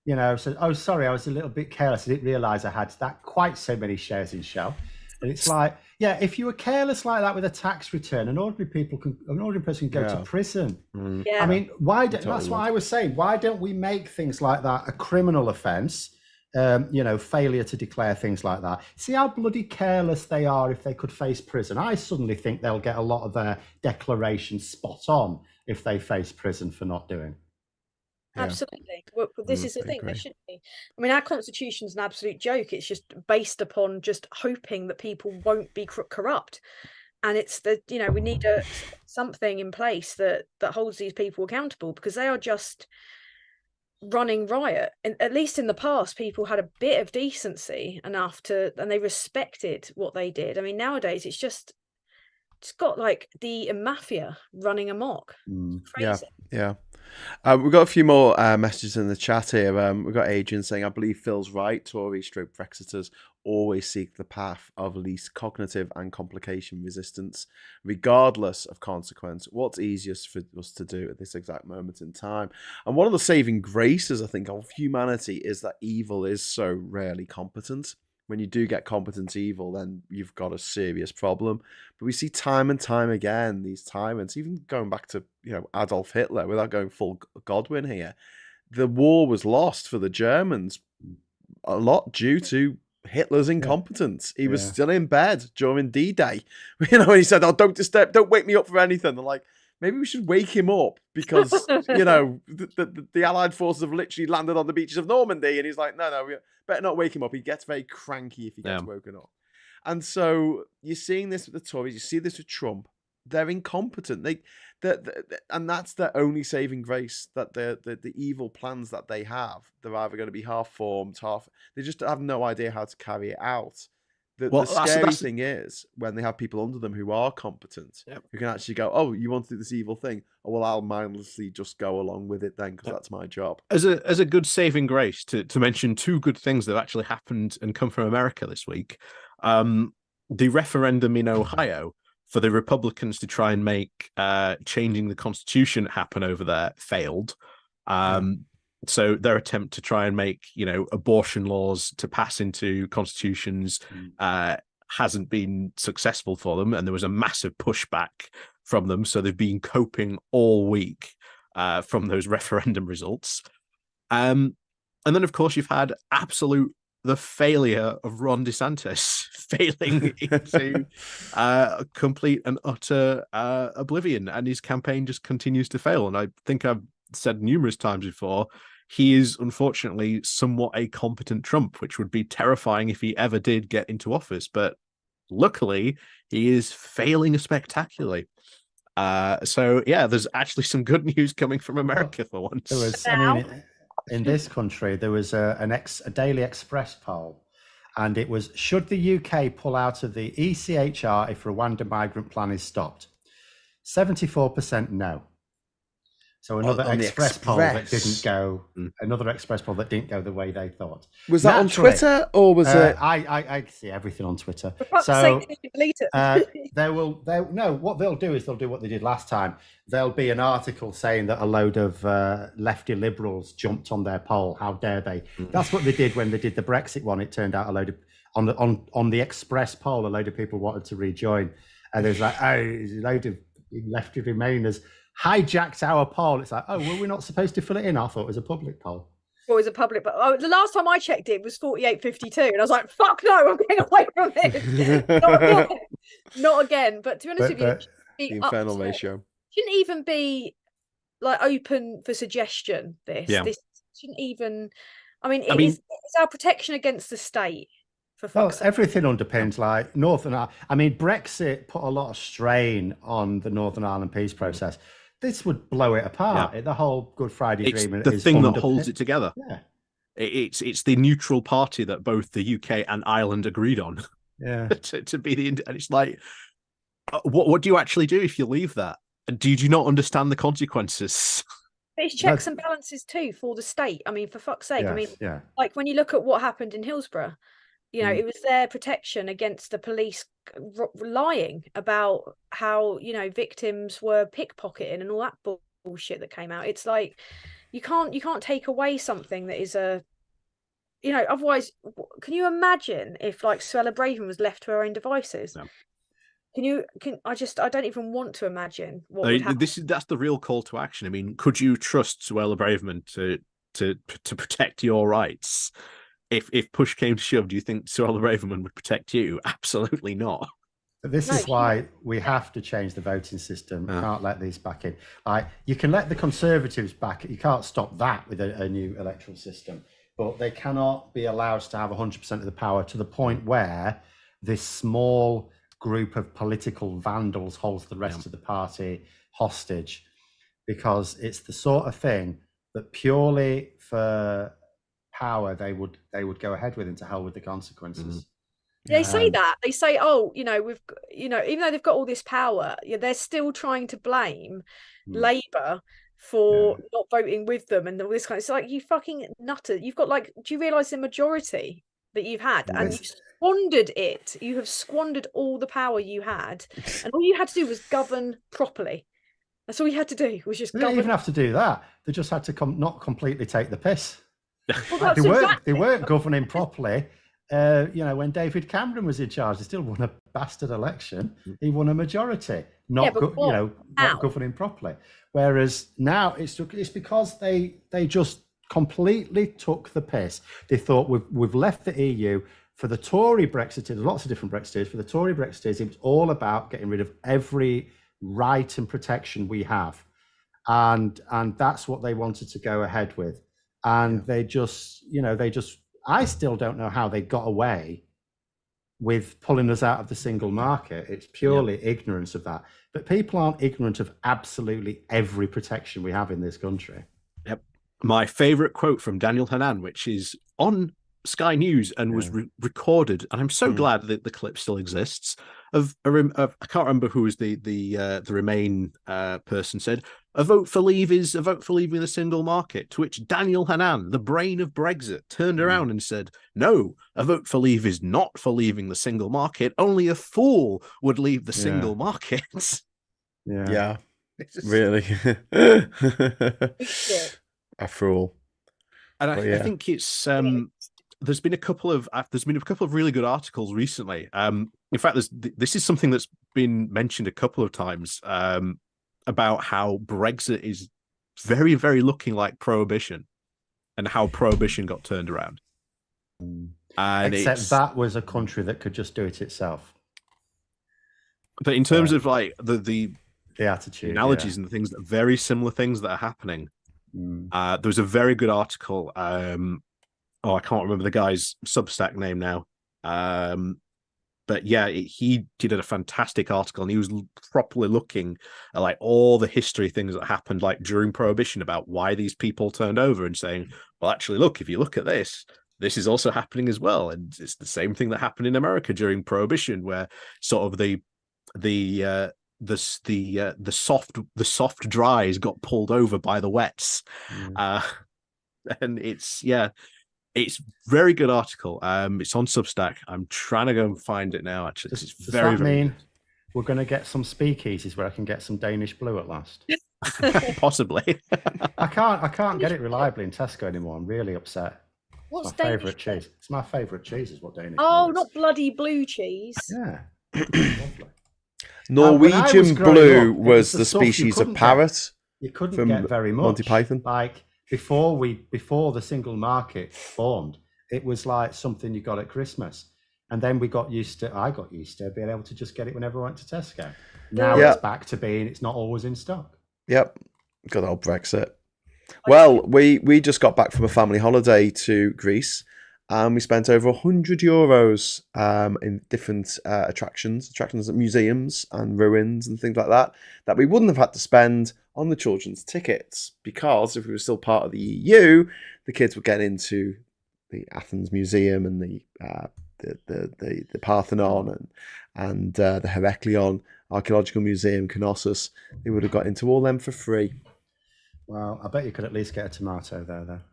Speaker 3: You know, so oh sorry, I was a little bit careless. I didn't realise I had that quite so many shares in Shell. And it's like, yeah, if you were careless like that with a tax return, an ordinary person can go to prison.
Speaker 5: Yeah.
Speaker 3: I mean, that's what I was saying. Why don't we make things like that a criminal offence? You know, failure to declare things like that. See how bloody careless they are if they could face prison. I suddenly think they'll get a lot of their declarations spot on if they face prison for not doing.
Speaker 1: Yeah.
Speaker 5: Absolutely. Well, this is the thing. There shouldn't be. I mean, our constitution's an absolute joke. It's just based upon just hoping that people won't be corrupt, and it's the we need something in place that holds these people accountable, because they are just running riot. And at least in the past, people had a bit of decency enough and they respected what they did. I mean, nowadays it's got like the mafia running amok. Crazy.
Speaker 1: Yeah. We've got a few more messages in the chat here. We've got Adrian saying, I believe Phil's right. Tory stroke Brexiters always seek the path of least cognitive and complication resistance, regardless of consequence. What's easiest for us to do at this exact moment in time? And one of the saving graces, I think, of humanity is that evil is so rarely competent. When you do get competent evil, then you've got a serious problem. But we see time and time again these tyrants, even going back to Adolf Hitler, without going full Godwin here, the war was lost for the Germans a lot due to Hitler's incompetence. He was still in bed during D-Day, and he said, "Oh, don't wake me up for anything." They're like, maybe we should wake him up because the Allied forces have literally landed on the beaches of Normandy, and he's like, no, we better not wake him up. He gets very cranky if he gets woken up. And so you're seeing this with the Tories, you see this with Trump. They're incompetent. And that's their only saving grace, that the evil plans that they have, they're either going to be half formed, they just have no idea how to carry it out. The scary thing is when they have people under them who are competent, who can actually go, oh, you want to do this evil thing? Oh, well, I'll mindlessly just go along with it then, because that's my job.
Speaker 2: As a good saving grace, to mention two good things that have actually happened and come from America this week. The referendum in Ohio for the Republicans to try and make changing the Constitution happen over there failed. So their attempt to try and make, abortion laws to pass into constitutions hasn't been successful for them. And there was a massive pushback from them. So they've been coping all week from those referendum results. And then, of course, you've had the failure of Ron DeSantis failing into complete and utter oblivion. And his campaign just continues to fail. And I think I've said numerous times before, he is unfortunately somewhat a competent Trump, which would be terrifying if he ever did get into office. But luckily, he is failing spectacularly. So yeah, there's actually some good news coming from America for once.
Speaker 3: There was, in this country, there was a Daily Express poll, and it was, should the UK pull out of the ECHR if Rwanda migrant plan is stopped? 74% no. So another Express poll that didn't go. Another Express poll that didn't go the way they thought.
Speaker 1: Was that on Twitter or was it?
Speaker 3: I see everything on Twitter.
Speaker 5: So delete it.
Speaker 3: What they'll do is they'll do what they did last time. There'll be an article saying that a load of lefty liberals jumped on their poll. How dare they? That's what they did when they did the Brexit one. It turned out a load of on the Express poll, a load of people wanted to rejoin, and there's like, a load of lefty Remainers hijacked our poll. It's like, oh, well, we're not supposed to fill it in. I thought it was a public poll.
Speaker 5: Well, it was a public, but the last time I checked it was 48-52, and I was like, fuck no, I'm getting away from this. Not again. But to be honest with you,
Speaker 1: the infernal ratio
Speaker 5: shouldn't even be like open for suggestion. This shouldn't even. I mean, it's our protection against the state.
Speaker 3: Everything underpins like Northern Ireland. I mean, Brexit put a lot of strain on the Northern Ireland peace process. This would blow it apart. The whole Good Friday Agreement
Speaker 2: is the thing that holds it together.
Speaker 3: Yeah,
Speaker 2: it's the neutral party that both the UK and Ireland agreed on.
Speaker 3: Yeah,
Speaker 2: to be and it's like, what do you actually do if you leave that? And do you not understand the consequences?
Speaker 5: It's checks and balances too for the state. I mean, for fuck's sake. Like when you look at what happened in Hillsborough. It was their protection against the police lying about how, victims were pickpocketing and all that bullshit that came out. It's like you can't take away something that is a, you know, otherwise can you imagine if like Suella Braverman was left to her own devices?
Speaker 2: No.
Speaker 5: I don't even want to imagine what would happen.
Speaker 2: That's the real call to action. I mean, could you trust Suella Braverman to protect your rights? If push came to shove, do you think Suella Braverman would protect you? Absolutely not.
Speaker 3: But this is why we have to change the voting system. Can't let these back in. Like, you can let the Conservatives back. You can't stop that with a new electoral system. But they cannot be allowed to have 100% of the power, to the point where this small group of political vandals holds the rest of the party hostage, because it's the sort of thing that purely for power they would go ahead with, and to hell with the consequences.
Speaker 5: They say that. They say, oh, you know, even though they've got all this power, they're still trying to blame Labour for not voting with them and all this kind of. It's like, you fucking nutter. You've got, like, do you realise the majority that you've had, and you've squandered it? You have squandered all the power you had, and all you had to do was govern properly. That's all you had to do, was just govern.
Speaker 3: They didn't even have to do that. They just had to not completely take the piss.
Speaker 5: Well,
Speaker 3: they weren't governing properly. You know, when David Cameron was in charge, they still won a bastard election. He won a majority, not governing properly. Whereas now it's because they just completely took the piss. They thought, we've left the EU. For the Tory Brexiteers, lots of different Brexiteers. For the Tory Brexiteers, it was all about getting rid of every right and protection we have, and that's what they wanted to go ahead with. And they just, I still don't know how they got away with pulling us out of the single market. It's purely ignorance of that. But people aren't ignorant of absolutely every protection we have in this country.
Speaker 2: Yep. My favorite quote from Daniel Hannan, which is on Sky News and was recorded, and I'm so glad that the clip still exists. I can't remember who was the Remain person said, a vote for leave is a vote for leaving the single market. To which Daniel Hannan, the brain of Brexit, turned around and said, no, a vote for leave is not for leaving the single market. Only a fool would leave the single market.
Speaker 1: Yeah. Really. A fool.
Speaker 2: And I think it's there's been a couple of really good articles recently. In fact, this is something that's been mentioned a couple of times about how Brexit is very, very looking like prohibition, and how prohibition got turned around. And
Speaker 3: except that was a country that could just do it itself.
Speaker 2: But in terms of like the
Speaker 3: attitude,
Speaker 2: analogies and the things, that very similar things that are happening. There was a very good article. I can't remember the guy's Substack name now. But yeah, he did a fantastic article, and he was properly looking at like all the history things that happened like during Prohibition, about why these people turned over, and saying, well, actually, look, if you look at this is also happening as well. And it's the same thing that happened in America during Prohibition, where sort of the soft dries got pulled over by the wets. And it's very good article. It's on Substack. I'm trying to go and find it now. Actually,
Speaker 3: does that mean we're going to get some speakeasies where I can get some Danish blue at last?
Speaker 2: Possibly.
Speaker 3: I can't get it reliably in Tesco anymore. I'm really upset.
Speaker 5: What's
Speaker 3: my favourite cheese? It's my favourite cheese, is what Danish.
Speaker 5: Oh, not bloody blue chease.
Speaker 3: Yeah. Lovely.
Speaker 1: Norwegian blue was the species of parrot.
Speaker 3: You couldn't get very much.
Speaker 1: Monty Python.
Speaker 3: Like before the single market formed, it was like something you got at Christmas, and then I got used to being able to just get it whenever I went to Tesco. Now it's back to being it's not always in stock.
Speaker 1: Yep, good old Brexit. Well, we just got back from a family holiday to Greece, and we spent over €100 in different attractions at museums and ruins and things like that we wouldn't have had to spend on the children's tickets, because if we were still part of the EU, the kids would get into the Athens Museum and the Parthenon and the Heraklion Archaeological Museum, Knossos. They would have got into all them for free.
Speaker 3: Well, I bet you could at least get a tomato there,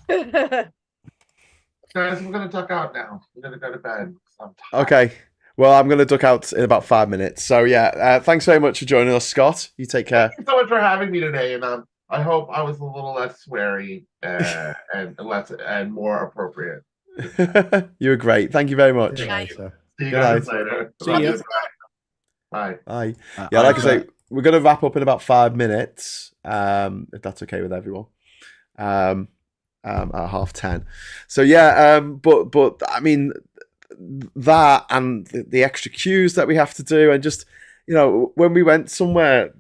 Speaker 3: though.
Speaker 4: Guys, we're going to duck out now. We're going to go to bed.
Speaker 1: Okay. Well, I'm going to duck out in about 5 minutes. So yeah, thanks very much for joining us, Scott. You take care.
Speaker 4: Thank you so much for having me today, and I hope I was a little less sweary and more appropriate.
Speaker 1: You were great. Thank you very much.
Speaker 3: See you later.
Speaker 4: See you
Speaker 1: Good
Speaker 4: guys
Speaker 1: night.
Speaker 4: later.
Speaker 2: See ya.
Speaker 4: Bye.
Speaker 1: Bye. Yeah, like I say, we're going to wrap up in about 5 minutes, if that's okay with everyone. At 10:30. So yeah, but I mean that and the extra cues that we have to do, and just when we went somewhere,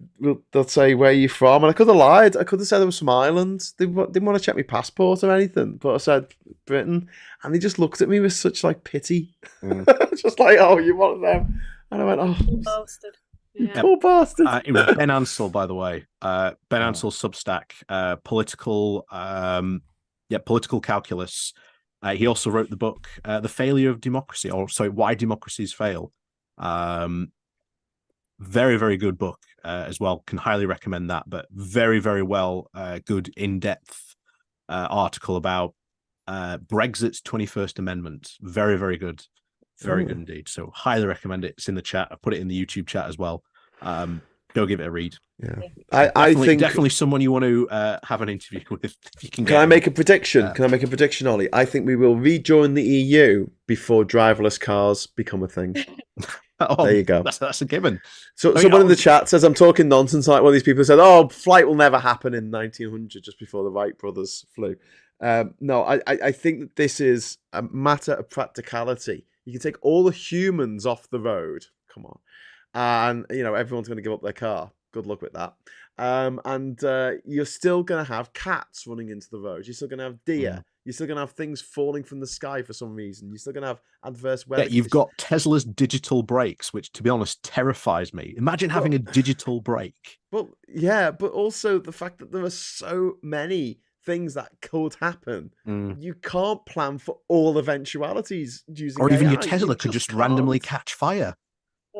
Speaker 1: they'll say, "Where are you from?" And I could have lied. I could have said I was from Ireland. They didn't want to check my passport or anything, but I said Britain, and they just looked at me with such pity, just like, "Oh, you're one of them." And I went, "Oh,
Speaker 5: Bastard.
Speaker 1: you poor bastard."
Speaker 2: It was Ben Ansell, by the way. Ben Ansell Substack, political calculus. He also wrote the book, The Failure of Democracy, or sorry, Why Democracies Fail. Very, very good book as well. Can highly recommend that, but very, very well, good in-depth article about Brexit's 21st Amendment. Very, very good. Very good indeed. So highly recommend it. It's in the chat. I put it in the YouTube chat as well. Go give it a read.
Speaker 1: Yeah,
Speaker 2: I think definitely
Speaker 1: think
Speaker 2: someone you want to have an interview with. If you can
Speaker 1: I make a prediction? Can I make a prediction, Ollie? I think we will rejoin the EU before driverless cars become a thing. There you go.
Speaker 2: That's a given.
Speaker 1: So someone in the chat says I'm talking nonsense. Like one of these people said, "Oh, flight will never happen in 1900, just before the Wright brothers flew." No, I think that this is a matter of practicality. You can take all the humans off the road. Come on. And everyone's going to give up their car. Good luck with that. And you're still going to have cats running into the road. You're still going to have deer. You're still going to have things falling from the sky for some reason. You're still going to have adverse weather.
Speaker 2: Yeah, you've got Tesla's digital brakes, which, to be honest, terrifies me. Imagine having a digital brake.
Speaker 1: Well, yeah, but also the fact that there are so many things that could happen. You can't plan for all eventualities using
Speaker 2: or even
Speaker 1: AI.
Speaker 2: your Tesla could just randomly catch fire.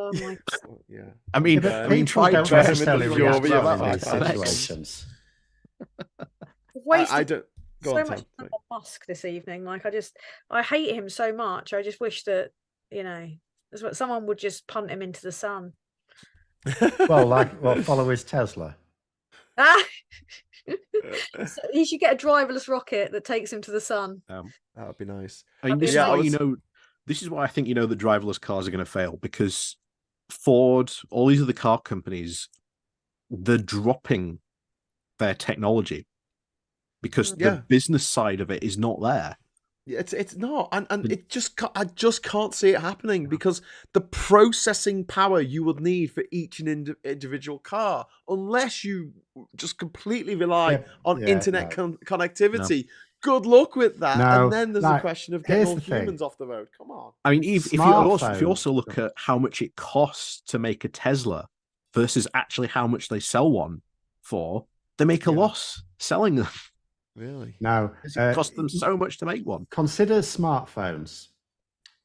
Speaker 5: Oh my God.
Speaker 1: Yeah.
Speaker 2: I mean,
Speaker 3: people don't
Speaker 2: try
Speaker 3: necessarily
Speaker 1: fury
Speaker 3: react
Speaker 1: of
Speaker 3: well
Speaker 1: that
Speaker 3: in these
Speaker 1: fire.
Speaker 3: situations.
Speaker 1: I don't. Go
Speaker 5: so
Speaker 1: on,
Speaker 5: much
Speaker 1: Tom.
Speaker 5: time on Musk this evening. I hate him so much. I just wish that someone would just punt him into the sun.
Speaker 3: Follow his Tesla.
Speaker 5: So he should get a driverless rocket that takes him to the sun.
Speaker 1: That would be nice.
Speaker 2: I mean, this is why this is why I think that driverless cars are going to fail, because Ford, all these other car companies, they're dropping their technology because the business side of it is not there.
Speaker 1: It's not, and I just can't see it happening, because the processing power you would need for each individual car, unless you just completely rely on internet connectivity. No. Good luck with that. And then there's the question of getting all humans off the road. Come on.
Speaker 2: I mean, if you also look at how much it costs to make a Tesla versus actually how much they sell one for, they make a loss selling them.
Speaker 1: Really?
Speaker 3: No.
Speaker 2: It costs them so much to make one.
Speaker 3: Consider smartphones.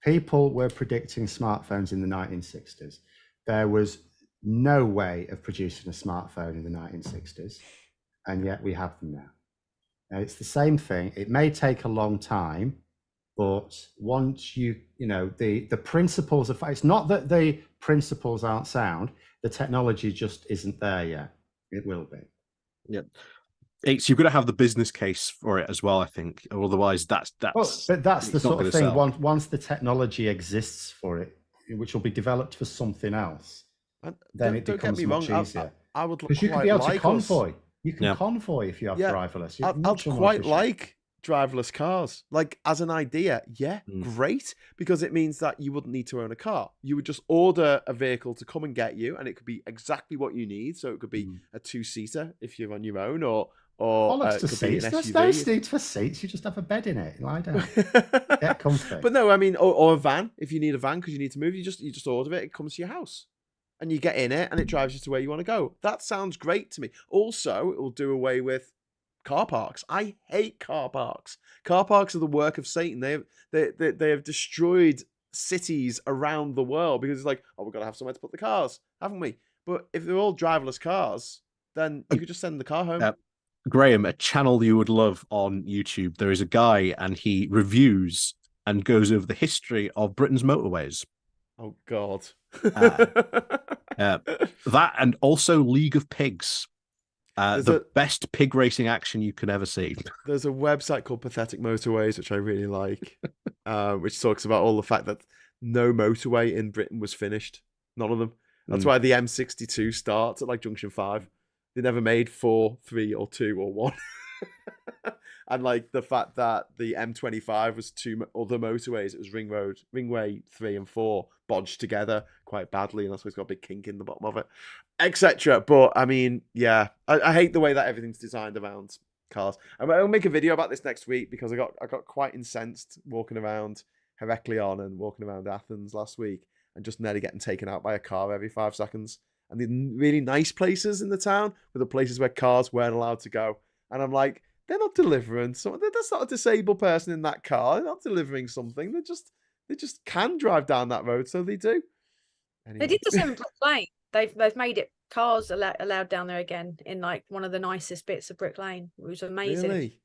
Speaker 3: People were predicting smartphones in the 1960s. There was no way of producing a smartphone in the 1960s, and yet we have them now. It's the same thing. It may take a long time, but once the principles of, it's not that the principles aren't sound, the technology just isn't there yet. It will be.
Speaker 2: Yeah. You've got to have the business case for it as well, I think. Otherwise, that's
Speaker 3: but that's the sort of thing.
Speaker 2: Sell.
Speaker 3: Once the technology exists for it, which will be developed for something else, then it becomes much easier.
Speaker 1: I would,
Speaker 3: because you could be able to convoy. You can convoy if you have driverless.
Speaker 1: I'd quite like driverless cars, like as an idea. Great, because it means that you wouldn't need to own a car. You would just order a vehicle to come and get you, and it could be exactly what you need. So it could be a 2-seater if you're on your own, or
Speaker 3: it could be an SUV. There's no need for seats. You just have a bed in it. Lie down, get comfy.
Speaker 1: But no, I mean, or a van. If you need a van because you need to move, you just order it. It comes to your house, and you get in it, and it drives you to where you want to go. That sounds great to me. Also, it will do away with car parks. I hate car parks. Car parks are the work of Satan. They have destroyed cities around the world because it's like, we've got to have somewhere to put the cars, haven't we? But if they're all driverless cars, then you could just send the car home.
Speaker 2: Graham, a channel you would love on YouTube. There is a guy, and he reviews and goes over the history of Britain's motorways.
Speaker 1: Oh God.
Speaker 2: That and also League of Pigs. The
Speaker 1: a-
Speaker 2: best pig racing action you can ever see.
Speaker 1: There's a website called Pathetic Motorways, which I really like, which talks about all the fact that no motorway in Britain was finished. None of them. That's why the M62 starts at like Junction 5. They never made 4, 3, or 2, or 1. And like the fact that the M25 was 2 other motorways, it was Ringway 3 and 4 bodged together quite badly, and that's why it's got a big kink in the bottom of it, etc. But I mean, yeah, I hate the way that everything's designed around cars. I'll make a video about this next week because I got quite incensed walking around Heraklion and walking around Athens last week and just nearly getting taken out by a car every 5 seconds. And the really nice places in the town were the places where cars weren't allowed to go. And I'm like, they're not delivering something. That's not a disabled person in that car. They're not delivering something. They just can drive down that road, so they do. Anyway.
Speaker 5: They did the same in Brick Lane. They've made it cars allowed down there again in like one of the nicest bits of Brick Lane. It was amazing.
Speaker 1: Really?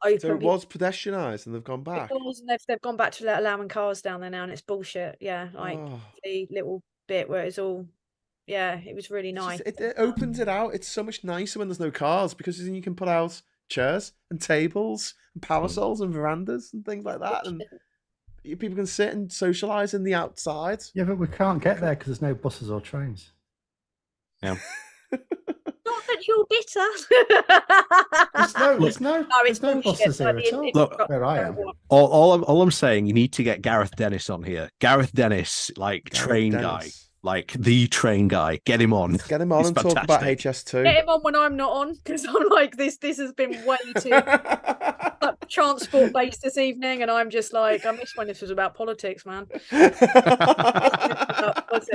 Speaker 5: Open
Speaker 1: So it was pedestrianised and they've gone back.
Speaker 5: It was, and they've gone back to allowing cars down there now, and it's bullshit. Yeah, like the little bit where it's all. Yeah, it was really nice.
Speaker 1: It opens it out. It's so much nicer when there's no cars because then you can put out chairs and tables and parasols and verandas and things like that, and people can sit and socialise in the outside.
Speaker 3: Yeah, but we can't get there because there's no buses or trains.
Speaker 2: Yeah.
Speaker 5: Not that you're bitter.
Speaker 3: There's no buses here at all.
Speaker 2: Look,
Speaker 3: where I am.
Speaker 2: All I'm saying, you need to get Gareth Dennis on here. Gareth Dennis, like
Speaker 1: Gareth
Speaker 2: train
Speaker 1: Dennis.
Speaker 2: guy. Like the train guy, get him on.
Speaker 1: Get him on
Speaker 2: He's
Speaker 1: and talk about
Speaker 2: fantastic.
Speaker 1: HS2.
Speaker 5: Get him on when I'm not on, because I'm like this has been way too transport based this evening, and I'm just like, I miss when this was about politics, man.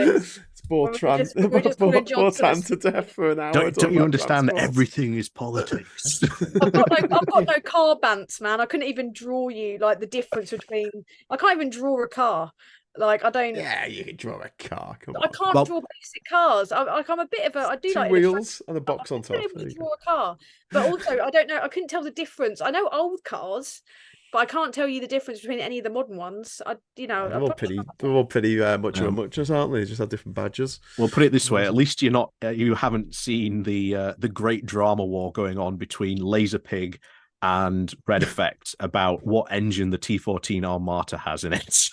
Speaker 1: It's bore time to death for an hour.
Speaker 2: Don't you understand that everything is politics?
Speaker 5: I've got no car bants, man. I couldn't even draw you like the difference between. I can't even draw a car. Like I don't.
Speaker 1: Yeah, you can draw a car. Come on.
Speaker 5: I can't draw basic cars. I'm a bit of a. I do
Speaker 1: 2
Speaker 5: like
Speaker 1: wheels and a box on top.
Speaker 5: I couldn't draw a car, but also I don't know. I couldn't tell the difference. I know old cars, but I can't tell you the difference between any of the modern ones. They're all pretty
Speaker 1: much of a muchness, aren't they? They just have different badges.
Speaker 2: Well, put it this way: at least you haven't seen the great drama war going on between Laserpig and Red Effect about what engine the T14 Armata has in it.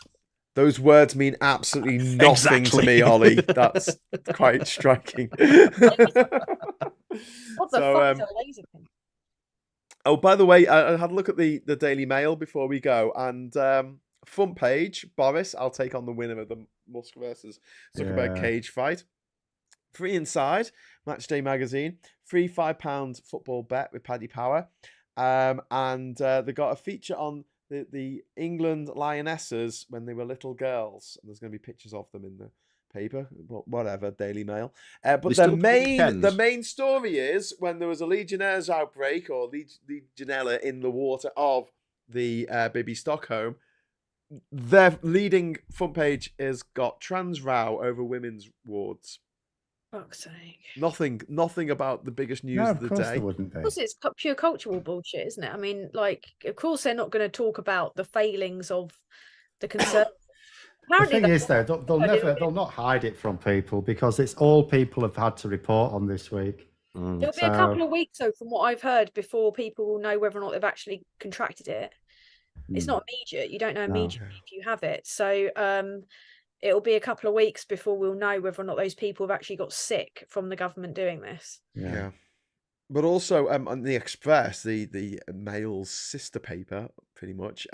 Speaker 1: Those words mean absolutely nothing to me, Ollie. That's quite striking.
Speaker 5: What the fuck is a Laserpig?
Speaker 1: Oh, by the way, I had a look at the Daily Mail before we go, and front page, Boris, I'll take on the winner of the Musk versus Zuckerberg cage fight. Free inside, Matchday magazine. Free £5 football bet with Paddy Power. And they got a feature on the England Lionesses when they were little girls. And there's going to be pictures of them in the paper, whatever, Daily Mail. But the main story is when there was a Legionnaires outbreak or Legionella in the water of the Bibby Stockholm, their leading front page has got trans row over women's wards.
Speaker 5: Fuck's sake.
Speaker 1: Nothing about the biggest news of the day.
Speaker 5: Of course, it's pure cultural bullshit, isn't it? I mean, like, of course, they're not going to talk about the failings of the Conservatives.
Speaker 3: The thing is, though, they'll not hide it from people because it's all people have had to report on this week.
Speaker 5: It'll be a couple of weeks, though, from what I've heard, before people will know whether or not they've actually contracted it. It's not immediate. You don't know immediately if you have it. So it'll be a couple of weeks before we'll know whether or not those people have actually got sick from the government doing this.
Speaker 1: Yeah. But also on the Express, the Mail's sister paper, pretty much,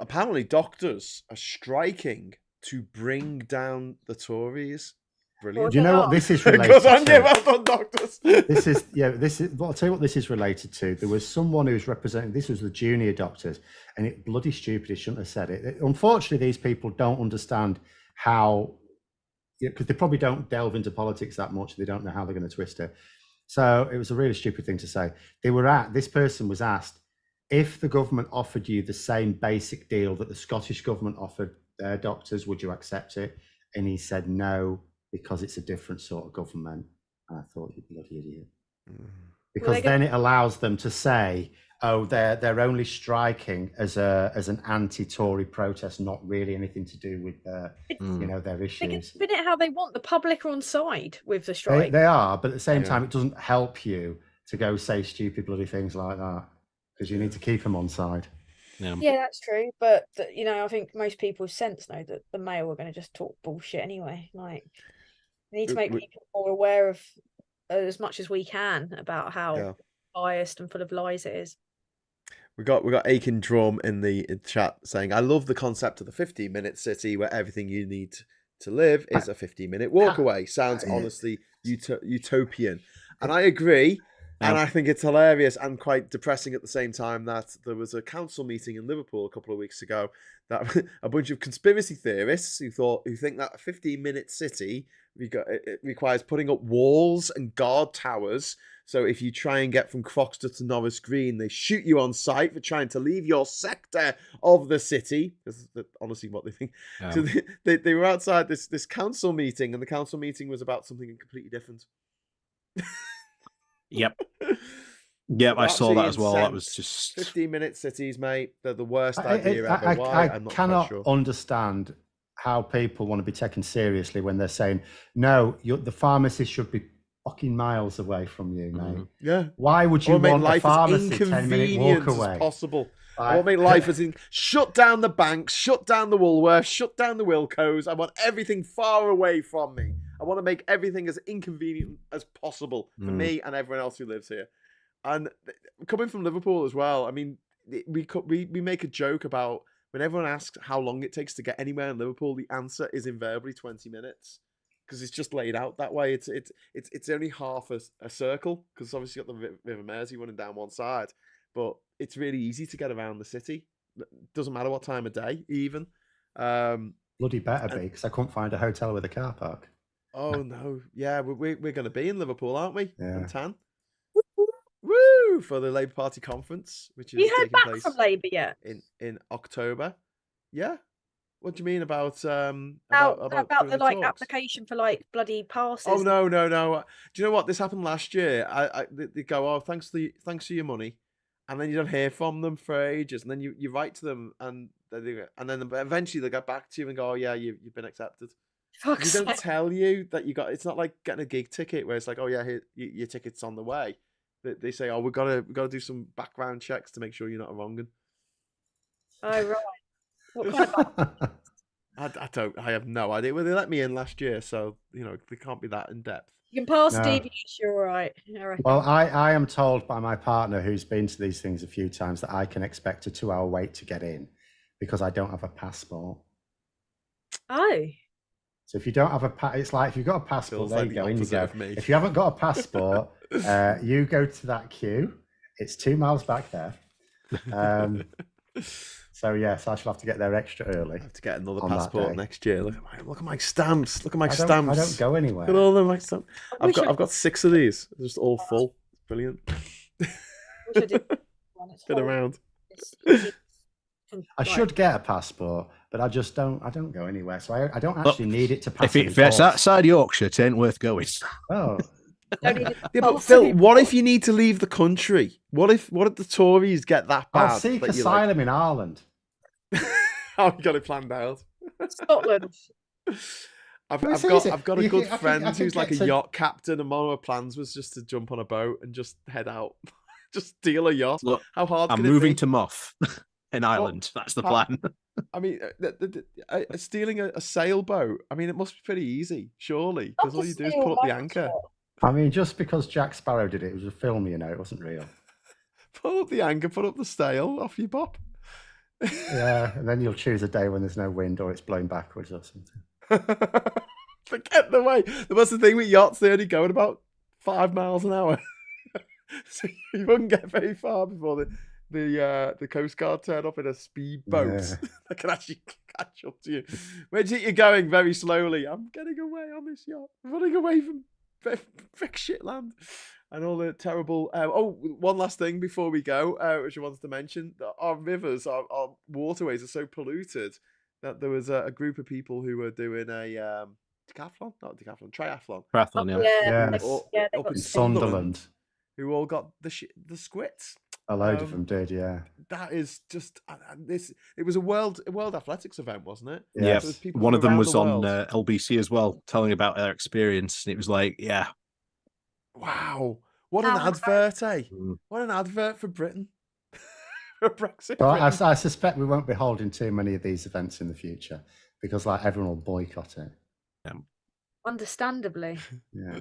Speaker 1: apparently doctors are striking to bring down the Tories. Brilliant.
Speaker 3: Do you know what this is related to?
Speaker 1: Well done, doctors.
Speaker 3: I'll tell you what this is related to. There was someone who's representing, this was the junior doctors, and it bloody stupid, he shouldn't have said it. Unfortunately, these people don't understand how, because they probably don't delve into politics that much, they don't know how they're going to twist it. So it was a really stupid thing to say. This person was asked, if the government offered you the same basic deal that the Scottish government offered their doctors, would you accept it? And he said no, because it's a different sort of government. And I thought, you bloody idiot. Because then it allows them to say, oh, they're only striking as an anti-Tory protest, not really anything to do with their
Speaker 5: They can
Speaker 3: issues.
Speaker 5: spin it how they want. The public are on side with the strike.
Speaker 3: They are, but at the same time, it doesn't help you to go say stupid bloody things like that, because you need to keep them on side.
Speaker 5: Yeah, that's true. But I think most people's sense know that the Mail are going to just talk bullshit anyway. Like, we need to make people more aware of as much as we can about how biased and full of lies it is.
Speaker 1: We got Aiken Drum in the chat saying, "I love the concept of the 15-minute city where everything you need to live is a 15-minute walk away. Sounds honestly utopian," and I agree. And I think it's hilarious and quite depressing at the same time that there was a council meeting in Liverpool a couple of weeks ago that a bunch of conspiracy theorists who think that a 15-minute city it requires putting up walls and guard towers. So if you try and get from Croxter to Norris Green, they shoot you on sight for trying to leave your sector of the city. This is honestly what they think. So they were outside this council meeting, and the council meeting was about something completely different.
Speaker 2: Yep, I saw that as well. That was just
Speaker 1: 15-minute cities, mate. They're the worst idea ever. Why? I'm not
Speaker 3: cannot
Speaker 1: sure.
Speaker 3: understand how people want to be taken seriously when they're saying, no, the pharmacy should be fucking miles away from you, mate.
Speaker 1: Yeah.
Speaker 3: Why would you want a pharmacy 10-minute walk away?
Speaker 1: As possible. I want to make life as shut down the banks, shut down the Woolworths, shut down the Wilcos. I want everything far away from me. I want to make everything as inconvenient as possible for me and everyone else who lives here. And coming from Liverpool as well, I mean, we make a joke about when everyone asks how long it takes to get anywhere in Liverpool, the answer is invariably 20 minutes because it's just laid out that way. It's only half a circle because obviously you've got the River Mersey running down one side, but it's really easy to get around the city. Doesn't matter what time of day, even.
Speaker 3: Bloody better be, because I couldn't find a hotel with a car park.
Speaker 1: Oh no, yeah, we're going to be in Liverpool, aren't we?
Speaker 3: Yeah.
Speaker 1: Tan. Woo! For the Labour Party conference, which is
Speaker 5: taking
Speaker 1: place
Speaker 5: back from Labour yet?
Speaker 1: In October. Yeah. What do you mean about
Speaker 5: the application for bloody passes?
Speaker 1: Oh no. Do you know what? This happened last year. They go, oh, thanks for your money, and then you don't hear from them for ages, and then you write to them, and then eventually they get back to you and go, oh yeah, you've been accepted. They don't tell you that you got. It's not like getting a gig ticket where it's like, oh yeah, here, your ticket's on the way. They say, oh, we gotta do some background checks to make sure you're not a wrong 'un.
Speaker 5: Oh right. What kind of...
Speaker 1: I have no idea. Well, they let me in last year, so they can't be that in depth.
Speaker 5: You can pass DVS, you're all right.
Speaker 3: Well, I am told by my partner, who's been to these things a few times, that I can expect a 2-hour wait to get in because I don't have a passport.
Speaker 5: Oh.
Speaker 3: So if you don't have it's like if you've got a passport, there you go, in you go. If you haven't got a passport, you go to that queue. It's 2 miles back there. So yes, I shall have to get there extra early. I
Speaker 1: have to get another passport next year. Look at my stamps. Look at my stamps.
Speaker 3: I don't go anywhere.
Speaker 1: Look at all my stamps. I've got 6 of these. They're just all full. Brilliant. Been around.
Speaker 3: I should get a passport, but I just don't. I don't go anywhere, so I don't actually need it to pass.
Speaker 2: If it's outside Yorkshire, it ain't worth going.
Speaker 3: Oh.
Speaker 1: Yeah, but Phil, what if you need to leave the country? What if the Tories get that bad?
Speaker 3: I'll seek asylum in Ireland.
Speaker 1: Oh, you got it planned out.
Speaker 5: Scotland.
Speaker 1: I've got a good friend who's like a yacht captain, and one of our plans was just to jump on a boat and just head out, just steal a yacht.
Speaker 2: Look,
Speaker 1: how hard?
Speaker 2: I'm moving to Moff in Ireland. That's the plan.
Speaker 1: I mean, stealing a sailboat. I mean, it must be pretty easy, surely, because all you do is put up the anchor.
Speaker 3: I mean, just because Jack Sparrow did it, it was a film, it wasn't real.
Speaker 1: Put up the anchor, put up the sail, off you pop.
Speaker 3: Yeah, and then you'll choose a day when there's no wind or it's blowing backwards or something.
Speaker 1: Forget the way. That's the thing with yachts, they only go at about 5 miles an hour. So you wouldn't get very far before the Coast Guard turn up in a speedboat that can actually catch up to you. Where do you think you're going? Very slowly. I'm getting away on this yacht. I'm running away from shit land and all the terrible. One last thing before we go, which I wanted to mention: our rivers, our waterways are so polluted that there was a group of people who were doing a triathlon,
Speaker 2: Triathlon,
Speaker 3: up in Sunderland,
Speaker 1: who all got the squits.
Speaker 3: A load of them did, yeah.
Speaker 1: That is just this. It was a world athletics event, wasn't it?
Speaker 2: Yeah,
Speaker 1: So there's people
Speaker 2: one
Speaker 1: from
Speaker 2: of them
Speaker 1: around
Speaker 2: was
Speaker 1: the
Speaker 2: on
Speaker 1: world.
Speaker 2: LBC as well, telling about their experience, and it was like, yeah,
Speaker 1: Wow, what an advert, eh? What an advert for Britain. For Brexit.
Speaker 3: So
Speaker 1: Britain.
Speaker 3: I suspect we won't be holding too many of these events in the future because like everyone will boycott it.
Speaker 5: Understandably.
Speaker 3: Yeah.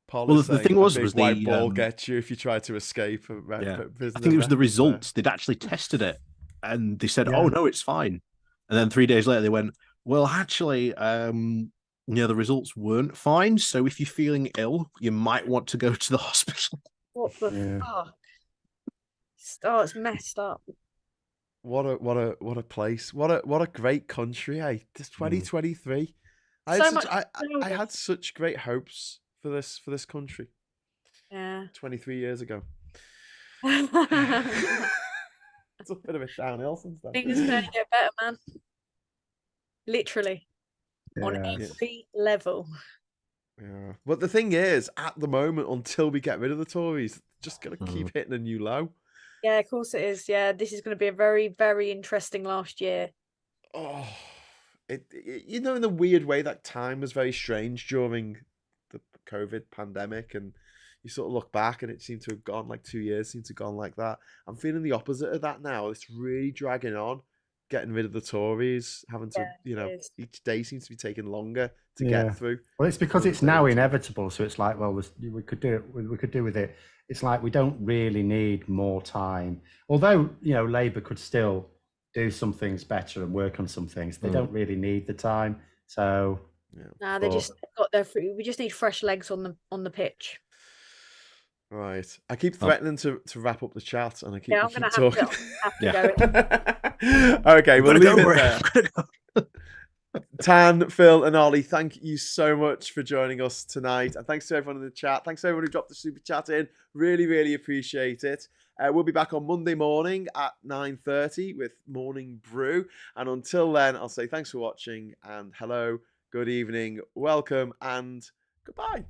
Speaker 1: Paul
Speaker 2: well,
Speaker 1: is
Speaker 2: the
Speaker 1: saying
Speaker 2: thing
Speaker 1: a
Speaker 2: was
Speaker 1: big white
Speaker 2: the
Speaker 1: ball gets you if you try to escape.
Speaker 2: I think it was the results. They'd actually tested it, and they said, "Oh no, it's fine." And then 3 days later, they went, "Well, actually, the results weren't fine. So if you're feeling ill, you might want to go to the hospital."
Speaker 5: What the fuck? Oh, it's messed up.
Speaker 1: What a place. What a great country, eh? This 2023. I had such great hopes for this country.
Speaker 5: Yeah.
Speaker 1: 23 years ago. It's a bit of a downhill since then.
Speaker 5: Things can only get better, man. Literally. On every level.
Speaker 1: Yeah. But the thing is, at the moment, until we get rid of the Tories, just gonna keep hitting a new low.
Speaker 5: Yeah, of course it is. Yeah, this is going to be a very, very interesting last year.
Speaker 1: Oh, in the weird way that time was very strange during the COVID pandemic, and you sort of look back and it seemed to have gone like 2 years, seemed to have gone like that. I'm feeling the opposite of that now. It's really dragging on, getting rid of the Tories, having to, each day seems to be taking longer to get through.
Speaker 3: Well, it's because it's now inevitable. So it's like, well, we could do it. We could do with it. It's like we don't really need more time. Although, Labour could still do some things better and work on some things. They don't really need the time. So
Speaker 5: nah, they just got their free. We just need fresh legs on the pitch.
Speaker 1: Right. I keep threatening to wrap up the chat, and I keep,
Speaker 5: I'm going to
Speaker 1: talking.
Speaker 5: have to go.
Speaker 1: Okay, we'll leave it there. Tan, Phil, and Ollie, thank you so much for joining us tonight. And thanks to everyone in the chat. Thanks to everyone who dropped the super chat in. Really, really appreciate it. We'll be back on Monday morning at 9:30 with Morning Brew. And until then, I'll say thanks for watching and hello, good evening, welcome, and goodbye.